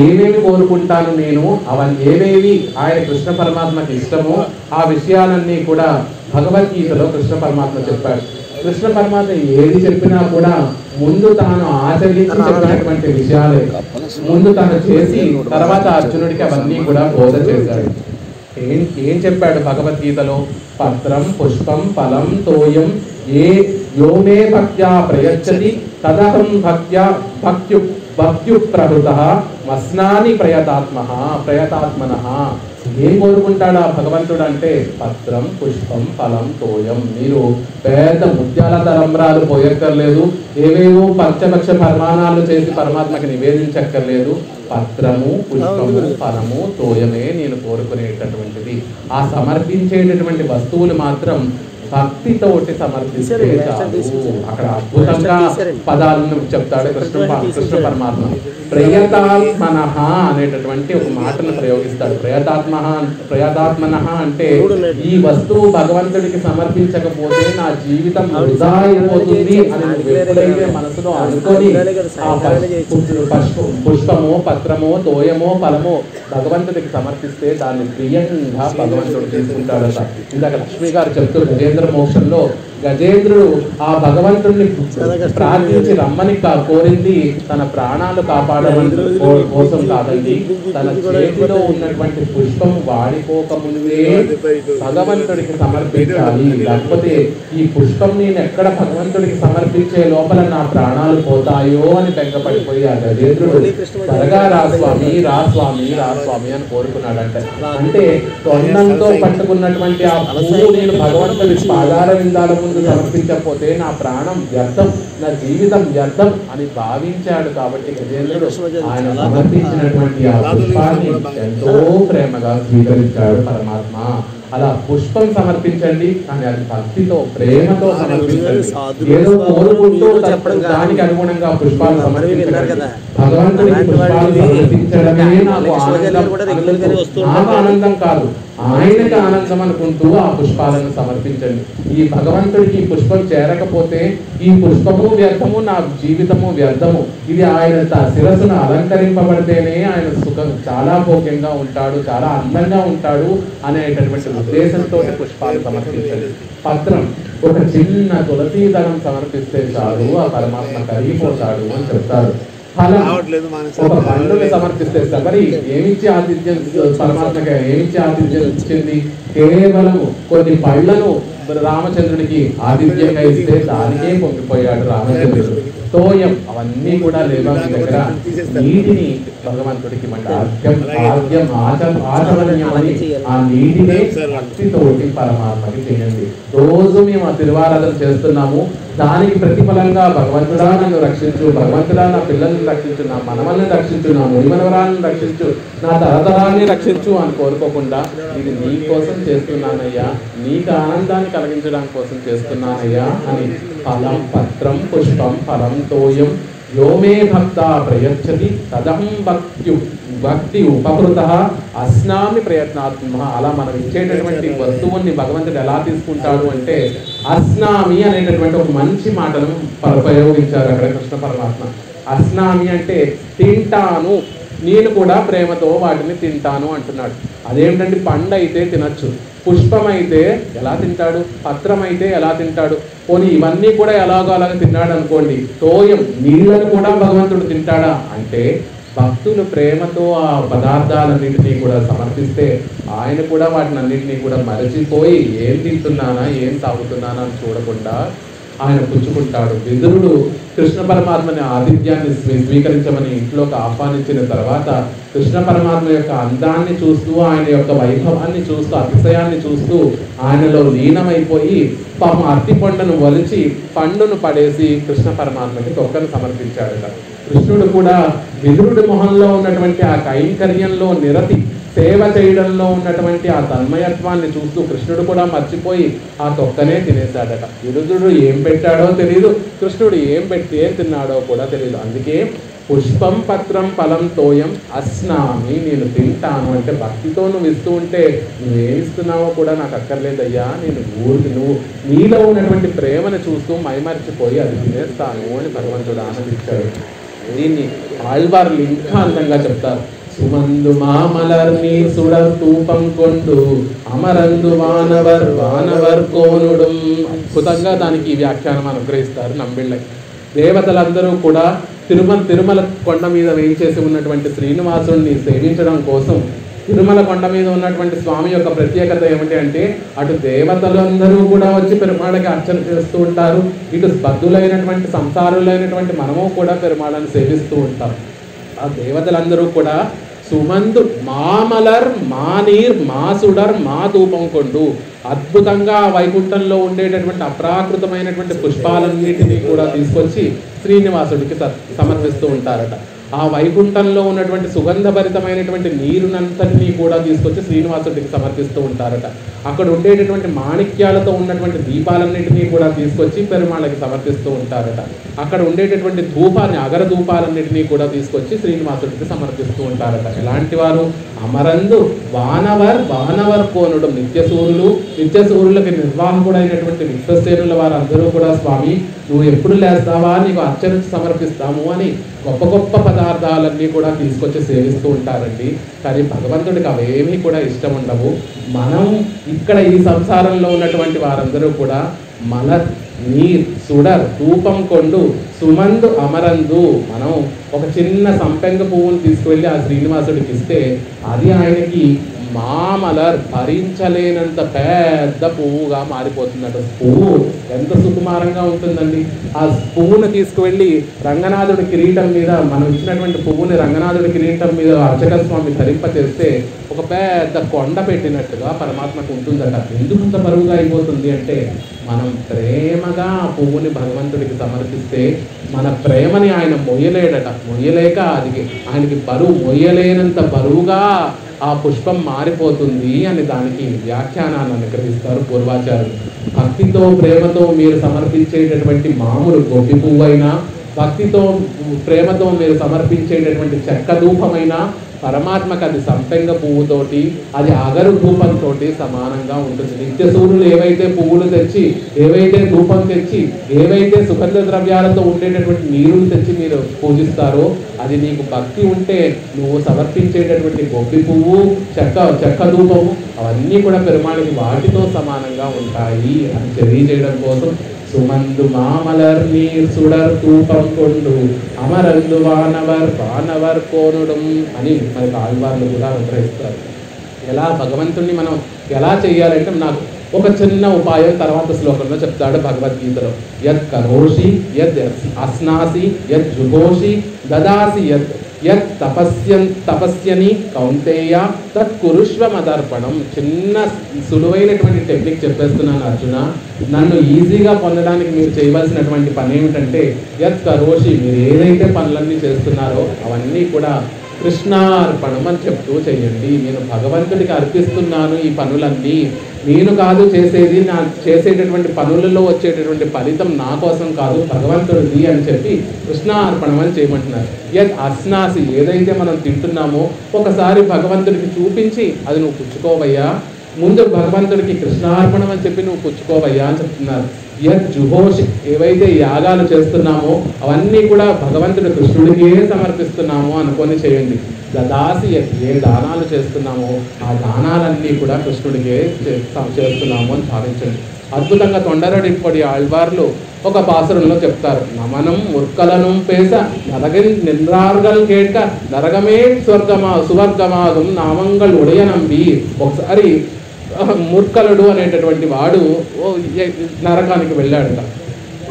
ఏమేమి కోరుకుంటాను నేను, అవన్నీ ఏవేవి ఆయన కృష్ణ పరమాత్మకి ఇష్టమో ఆ విషయాలన్నీ కూడా భగవద్గీతలో కృష్ణ పరమాత్మ చెప్పాడు. కృష్ణ పరమాత్మ ఏది చెప్పినా కూడా ముందు తాను ఆచరించి చెప్పినటువంటి విషయాలే ముందు తాను చేసి తర్వాత అర్జునుడికి అవన్నీ కూడా బోధ చేశాడు. ఏం చెప్పాడు భగవద్గీతలో? పత్రం పుష్పం ఫలం తోయం ఏ యోమే భక్త్యా ప్రయచ్చతి తదహం భక్త్యుప్రహృతః వస్నాని ప్రయతాత్మనః. ఏం కోరుకుంటాడు ఆ భగవంతుడు అంటే పత్రం, పుష్పం, ఫలం, తోయం. మీరు పెద్ద ముత్యాల తలంబ్రాలు పోయక్కర్లేదు, ఏవేవో పంచభక్ష పరిమాణాలు చేసి పరమాత్మకి నివేదించక్కర్లేదు. పత్రము, పుష్పము, ఫలము, తోయమే నేను కోరుకునేటటువంటిది. ఆ సమర్పించేటటువంటి వస్తువులు మాత్రం భక్తితోటి సమర్పిస్తే చాలు. అక్కడ అద్భుతంగా పదాలను చెప్తాడు కృష్ణ పరమాత్మ. ప్రయతాత్మనః అనేటటువంటి ఒక మాటను ప్రయోగిస్తాడు. ప్రయతాత్మనః అంటే ఈ వస్తువు భగవంతుడికి సమర్పించకపోతే నా జీవితం వృధా అయిపోతుంది అని ఎప్పుడైతే మనసులో అనుకొని ఆ పుష్పమో, పత్రమో, తోయమో, ఫలమో భగవంతుడికి సమర్పిస్తే దాన్ని ప్రియంగా భగవంతుడు తీసుకుంటాడట. ఇందాక లక్ష్మి గారు చెప్తూ గజేంద్ర మోక్షంలో గజేంద్రుడు ఆ భగవంతుడిని ప్రార్థించి రమ్మని కోరింది తన ప్రాణాలు కాపాడడం కోసం కాదండి, తన చేతిలో ఉన్నటువంటి పుష్పం వాడిపోకముందే భగవంతుడికి సమర్పించాలి. లేకపోతే ఈ పుష్పం నేను ఎక్కడ భగవంతుడికి సమర్పించే లోపల నా ప్రాణాలు పోతాయో అని బెంగపడిపోయి ఆ గజేంద్రుడు త్వరగా రా స్వామి అని కోరుకున్నాడంట. అంటే తొండంతో పట్టుకున్నటువంటి ఆ పువ్వు నేను భగవంతుడి పాదాల విందాల ముందు సమర్పించకపోతే నా ప్రాణం వ్యర్థం, నా జీవితం వ్యర్థం అని భావించాడు. కాబట్టి గజేంద్రుడు ఆయన సమర్పించినటువంటి ఆ పుష్పాన్ని ఎంతో ప్రేమగా స్వీకరించాడు పరమాత్మ. అలా పుష్పం సమర్పించండి, కానీ అది భక్తితో, ప్రేమతో సమర్పించండి. ఏదో కోరుకుంటూ దానికి అనుగుణంగా పుష్పాలు సమర్పించండి. భగవంతుడికి పుష్పాలు సమర్పించడమే నాకు ఆనందం కాదు, ఆయనకి ఆనందం అనుకుంటూ ఆ పుష్పాలను సమర్పించండి. ఈ భగవంతుడికి ఈ పుష్పం చేరకపోతే ఈ పుష్పము వ్యర్థము, నా జీవితము వ్యర్థము. ఇది ఆయన శిరస్సును అలంకరింపబడితేనే ఆయన సుఖం చాలా భోగ్యంగా ఉంటాడు, చాలా అందంగా ఉంటాడు అనేటటువంటి ఉద్దేశంతో పుష్పాలు సమర్పించండి. పత్రం, ఒక చిన్న తులసీ దళం సమర్పిస్తే చాలు ఆ పరమాత్మ కరిగిపోతాడు అని చెప్తారు. ఫలం, ఒక పండుని సమర్పిస్తే మరి ఏమిచ్చి ఆతిథ్యం పరమాత్మగా ఏమిచ్చి ఆతిథ్యం ఇచ్చింది? కేవలం కొన్ని పళ్ళను రామచంద్రుడికి ఆతిథ్యంగా ఇస్తే దానికే పొంగిపోయాడు రామచంద్రుడు. తోయం, అవన్నీ కూడా లేవా మీ దగ్గర? నీటిని భగవంతుడికి ఆచమనీయమని ఆ నీటినే భక్తితోటి పరమాత్మకి చేయండి. రోజు మేము ఆ తిరువారాధన చేస్తున్నాము, దానికి ప్రతిఫలంగా భగవంతుడా నన్ను రక్షించు, భగవంతుడా నా పిల్లల్ని రక్షించు, నా మనవల్ని రక్షించు, నా మునిమనవరాలను రక్షించు, నా తరతరాన్ని రక్షించు అని కోరుకోకుండా ఇది నీ కోసం చేస్తున్నానయ్యా, నీకు ఆనందాన్ని కలిగించడానికి కోసం చేస్తున్నానయ్యా అని ఫలం, పత్రం, పుష్పం, ఫలం, తోయం యోమే భక్త ప్రయచ్చతి తదహం భక్తి ఉపకృత అస్నామి ప్రయత్నాత్మ. అలా మనం ఇచ్చేటటువంటి వస్తువుని భగవంతుడు ఎలా తీసుకుంటాడు అంటే అస్నామి అనేటటువంటి ఒక మంచి మాటను ప్రయోగించారు అక్కడ కృష్ణ పరమాత్మ. అస్నామి అంటే తింటాను, నేను కూడా ప్రేమతో వాటిని తింటాను అంటున్నాడు. అదేమిటంటే పండు అయితే తినచ్చు, పుష్పం అయితే ఎలా తింటాడు, పత్రం అయితే ఎలా తింటాడు, పోనీ ఇవన్నీ కూడా ఎలాగో అలాగ తిన్నాడు అనుకోండి. తోయం, నీళ్ళను కూడా భగవంతుడు తింటాడా అంటే భక్తులు ప్రేమతో ఆ పదార్థాలన్నింటినీ కూడా సమర్పిస్తే ఆయన కూడా వాటిని అన్నింటినీ కూడా మరచిపోయి ఏం తింటున్నానా ఏం తాగుతున్నానా అని చూడకుండా ఆయన పుచ్చుకుంటాడు. విదురుడు కృష్ణ పరమాత్మని ఆతిథ్యాన్ని స్వీకరించమని ఇంట్లోకి ఆహ్వానించిన తర్వాత కృష్ణ పరమాత్మ యొక్క అందాన్ని చూస్తూ, ఆయన యొక్క వైభవాన్ని చూస్తూ, అతిశయాన్ని చూస్తూ ఆయనలో లీనమైపోయి పాపం అరటి పండును వలిచి పండును పడేసి కృష్ణ పరమాత్మకి తొక్కను సమర్పించాడట. కృష్ణుడు కూడా విదురుడి మొహంలో ఉన్నటువంటి ఆ కైంకర్యంలో నిరతి, సేవ చేయడంలో ఉన్నటువంటి ఆ తన్మయత్వాన్ని చూస్తూ కృష్ణుడు కూడా మర్చిపోయి ఆ తొక్కనే తినేశాడట. విదురుడు ఏం పెట్టాడో తెలియదు, కృష్ణుడు ఏం తిన్నాడో కూడా తెలియదు. అందుకే పుష్పం, పత్రం, ఫలం, తోయం అస్నామి, నేను తింటాను అంటే భక్తితో నువ్వు ఇస్తూ ఉంటే నువ్వేమిస్తున్నావో కూడా నాకు అక్కర్లేదయ్యా, నేను నువ్వు నీలో ఉన్నటువంటి ప్రేమను చూస్తూ మైమర్చిపోయి అది తినేస్తాను అని భగవంతుడు ఆనందించాడు. దీన్ని ఆళ్వార్లు ఇంకా అందంగా చెప్తారు. సుమందు మామలర్ నీ సుడర్ తూపం కొండు అమరందు వానవర్ కోనుడు. అద్భుతంగా దానికి వ్యాఖ్యానం అనుగ్రహిస్తారు నంబిళ్ళకి. దేవతలందరూ కూడా తిరుమల కొండ మీద వేయించేసి ఉన్నటువంటి శ్రీనివాసుడిని సేవించడం కోసం తిరుమల కొండ మీద ఉన్నటువంటి స్వామి యొక్క ప్రత్యేకత ఏమిటి అంటే అటు దేవతలందరూ కూడా వచ్చి పెరుమాళకి అర్చన చేస్తూ ఉంటారు, ఇటు బద్ధులైనటువంటి సంసారులైనటువంటి మనము కూడా పెరుమాళని సేవిస్తూ ఉంటాం. ఆ దేవతలందరూ కూడా సుమందు మామలర్ మానీర్ మాసుడర్ మా ధూపం కొండు అద్భుతంగా వైకుంఠంలో ఉండేటటువంటి అప్రాకృతమైనటువంటి పుష్పాలన్నిటినీ కూడా తీసుకొచ్చి శ్రీనివాసుడికి సమర్పిస్తూ ఉంటారట. ఆ వైకుంఠంలో ఉన్నటువంటి సుగంధభరితమైనటువంటి నీరునంతటినీ కూడా తీసుకొచ్చి శ్రీనివాసుడికి సమర్పిస్తూ ఉంటారట. అక్కడ ఉండేటటువంటి మాణిక్యాలతో ఉన్నటువంటి దీపాలన్నింటినీ కూడా తీసుకొచ్చి పెరుమాళకి సమర్పిస్తూ ఉంటారట. అక్కడ ఉండేటటువంటి ధూపాన్ని అగర ధూపాలన్నింటినీ కూడా తీసుకొచ్చి శ్రీనివాసుడికి సమర్పిస్తూ ఉంటారట. ఎలాంటి వారు? అమరందు వానవర్ కోనుడు నిత్యసూరులకి నిర్వాహకుడైనటువంటి విశ్వసేనుల వారందరూ కూడా స్వామి నువ్వు ఎప్పుడు లేస్తావా, నీకు అర్చన సమర్పిస్తాము అని గొప్ప గొప్ప పదార్థాలన్నీ కూడా తీసుకొచ్చి సేవిస్తూ ఉంటారండి. కానీ భగవంతుడికి అవేమీ కూడా ఇష్టం ఉండవు. మనం ఇక్కడ ఈ సంసారంలో ఉన్నటువంటి వారందరూ కూడా మలర్ నీర్ సుడర్ ధూపం కొండు సుమందు అమరందు మనం ఒక చిన్న సంపెంగ పువ్వును తీసుకువెళ్ళి ఆ శ్రీనివాసుడికి ఇస్తే అది ఆయనకి మామలర్ భరించలేనంత పెద్ద పువ్వుగా మారిపోతుందట. పువ్వు ఎంత సుకుమారంగా ఉంటుందండి. ఆ పువ్వును తీసుకువెళ్ళి రంగనాథుడి కిరీటం మీద మనం ఇచ్చినటువంటి పువ్వుని రంగనాథుడి కిరీటం మీద అర్చక స్వామి ధరింపచేస్తే ఒక పెద్ద కొండ పెట్టినట్టుగా పరమాత్మకు ఉంటుందట. ఎందుకు అంత బరువుగా అయిపోతుంది అంటే మనం ప్రేమగా ఆ పువ్వుని భగవంతుడికి సమర్పిస్తే మన ప్రేమని ఆయన మొయ్యలేడట. మొయ్యలేక అది ఆయనకి బరువు మొయ్యలేనంత బరువుగా ఆ పుష్పం మారిపోతుంది అని దానికి వ్యాఖ్యానాన్ని అనుగ్రహిస్తారు పూర్వాచార్యులు. భక్తితో ప్రేమతో మీరు సమర్పించేటటువంటి మామూలు గొప్పి పువ్వైనా, భక్తితో ప్రేమతో మీరు సమర్పించేటటువంటి చెక్క ధూపమైనా పరమాత్మకు అది సంపెంగ పువ్వుతోటి అది అగరు ధూపంతో సమానంగా ఉంటుంది. నిత్య సూర్యులు ఏవైతే పువ్వులు తెచ్చి, ఏవైతే ధూపం తెచ్చి, ఏవైతే సుగంధ ద్రవ్యాలతో ఉండేటటువంటి నీరుని తెచ్చి మీరు పూజిస్తారో అది నీకు భక్తి ఉంటే నువ్వు సమర్పించేటటువంటి గొప్పి పువ్వు చెక్క ధూపము అవన్నీ కూడా పెరుమాళికి వాటితో సమానంగా ఉంటాయి అని తెలియజేయడం కోసం సుమందు మామలర్ నీర్ సుడర్ ధూపం కొండు అమరందు వానవర్ కోనుడం అని మనకి ఆళ్వార్లు కూడా అనుగ్రహిస్తారు. ఎలా భగవంతుణ్ణి మనం ఎలా చేయాలంటే నాకు ఒక చిన్న ఉపాయం తర్వాత శ్లోకంలో చెప్తాడు భగవద్గీతలో. యత్ కరోషి యద్ అస్నాసి యద్ జుగోషి దదాసి యత్ తపస్యని కౌంతేయ తత్ కురుష్వ మదర్పణం. చిన్న సులువైనటువంటి టెక్నిక్ చెప్పేస్తున్నాను అర్జున. నన్ను ఈజీగా పొందడానికి మీరు చేయవలసినటువంటి పని ఏమిటంటే యత్ కరోషి మీరు ఏదైతే పనులన్నీ చేస్తున్నారో అవన్నీ కూడా కృష్ణార్పణం అని చెప్తూ చెయ్యండి. నేను భగవంతుడికి అర్పిస్తున్నాను ఈ పనులన్నీ, నేను కాదు చేసేది, నా చేసేటటువంటి పనులలో వచ్చేటటువంటి ఫలితం నా కోసం కాదు భగవంతుడిది అని చెప్పి కృష్ణార్పణం అని చేయమంటున్నారు. యద్ అస్నాసి ఏదైతే మనం తింటున్నామో ఒకసారి భగవంతుడికి చూపించి అది నువ్వు పుచ్చుకోవయ్యా, ముందు భగవంతుడికి కృష్ణార్పణం అని చెప్పి నువ్వు పుచ్చుకోవయ్యా అని చెప్తున్నారు. యద్ జుహోషి ఏవైతే యాగాలు చేస్తున్నామో అవన్నీ కూడా భగవంతుడు కృష్ణుడికే సమర్పిస్తున్నామో అనుకొని చేయండి. దదాసి ఏ దానాలు చేస్తున్నామో ఆ దానాలన్నీ కూడా కృష్ణుడికే చేస్తున్నాము అని భావించండి. అద్భుతంగా తొండరడిప్పటి ఆళ్వార్లు ఒక పాసురంలో చెప్తారు. నమనం ముర్కలనం పేస నరగిన్ నింద్రార్గల్ కేట్క నరగమే సువర్గమాగం నామంగల్ ఉడయనంబి. ఒకసారి మూర్ఖలుడు అనేటటువంటి వాడు నరకానికి వెళ్ళాడట.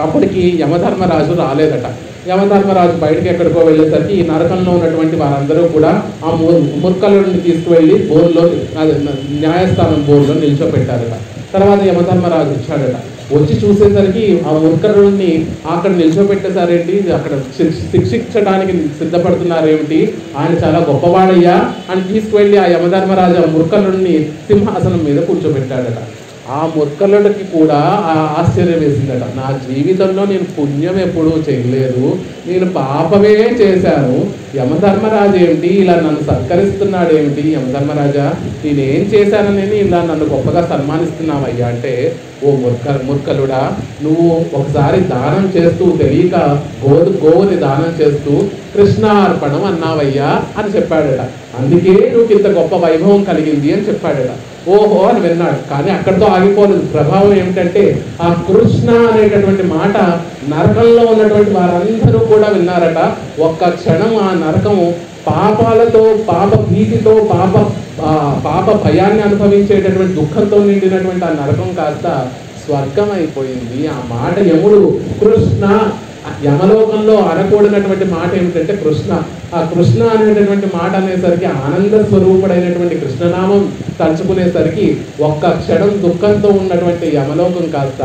అప్పటికి యమధర్మరాజు రాలేదట. యమధర్మరాజు బయటకి ఎక్కడికో వెళ్ళేసరికి ఈ నరకంలో ఉన్నటువంటి వారందరూ కూడా ఆ మూర్ఖలుడిని తీసుకువెళ్ళి బోర్లో న్యాయస్థానం బోర్లో నిల్చోపెట్టారట. తర్వాత యమధర్మరాజు వచ్చాడట. వచ్చి చూసేసరికి ఆ మూర్ఖుడిని అక్కడ నిల్చోబెట్టేసారేంటి, అక్కడ శిక్షించడానికి సిద్ధపడుతున్నారేమిటి, ఆయన చాలా గొప్పవాడయ్యా అని తీసుకువెళ్ళి ఆ యమధర్మరాజు ఆ మూర్ఖుడిని సింహాసనం మీద కూర్చోబెట్టాడట. ఆ మూర్ఖుడికి కూడా ఆశ్చర్యం వేసిందట. నా జీవితంలో నేను పుణ్యం ఎప్పుడూ చేయలేదు, నేను పాపమే చేశాను, యమధర్మరాజు ఏమిటి ఇలా నన్ను సత్కరిస్తున్నాడు ఏమిటి, యమధర్మరాజా నేనేం చేశానని ఇలా నన్ను గొప్పగా సన్మానిస్తున్నావయ్యా అంటే, ఓ మూర్ఖలుడా నువ్వు ఒకసారి దానం చేస్తూ తెలియక గోవుని దానం చేస్తూ కృష్ణార్పణం అన్నావయ్యా అని చెప్పాడట. అందుకే నువ్వు ఇంత గొప్ప వైభవం కలిగింది అని చెప్పాడట. ఓహో అని విన్నాడు. కానీ అక్కడితో ఆగిపోలేదు. ప్రభావం ఏమిటంటే ఆ కృష్ణ అనేటటువంటి మాట నరకంలో ఉన్నటువంటి వారందరూ కూడా విన్నారట. ఒక్క క్షణం ఆ నరకము పాపాలతో, పాప భీతితో, పాప భయాన్ని అనుభవించేటటువంటి దుఃఖంతో నిండినటువంటి ఆ నరకం కాస్త స్వర్గం అయిపోయింది. ఆ మాట యముడు కృష్ణ, యమలోకంలో అనకూడనటువంటి మాట ఏమిటంటే కృష్ణ. ఆ కృష్ణ అనేటటువంటి మాట అనేసరికి ఆనంద స్వరూపుడైనటువంటి కృష్ణనామం తలుచుకునేసరికి ఒక్క క్షణం దుఃఖంతో ఉన్నటువంటి యమలోకం కాస్త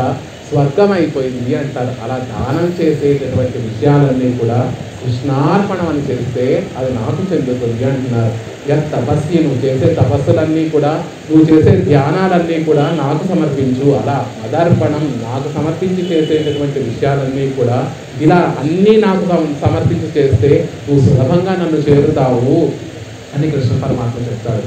స్వర్గం అయిపోయింది అంటారు. అలా దానం చేసేటటువంటి విషయాలన్నీ కూడా కృష్ణార్పణం అని చేస్తే అది నాకు చెందుతుంది అంటున్నారు. తపస్సు, నువ్వు చేసే తపస్సులన్నీ కూడా, నువ్వు చేసే ధ్యానాలన్నీ కూడా నాకు సమర్పించు. అలా మదార్పణం నాకు సమర్పించి చేసేటటువంటి విషయాలన్నీ కూడా ఇలా అన్నీ నాకు సమర్పించి చేస్తే నువ్వు సులభంగా నన్ను చేరుతావు అని కృష్ణ పరమాత్మ చెప్తాడు.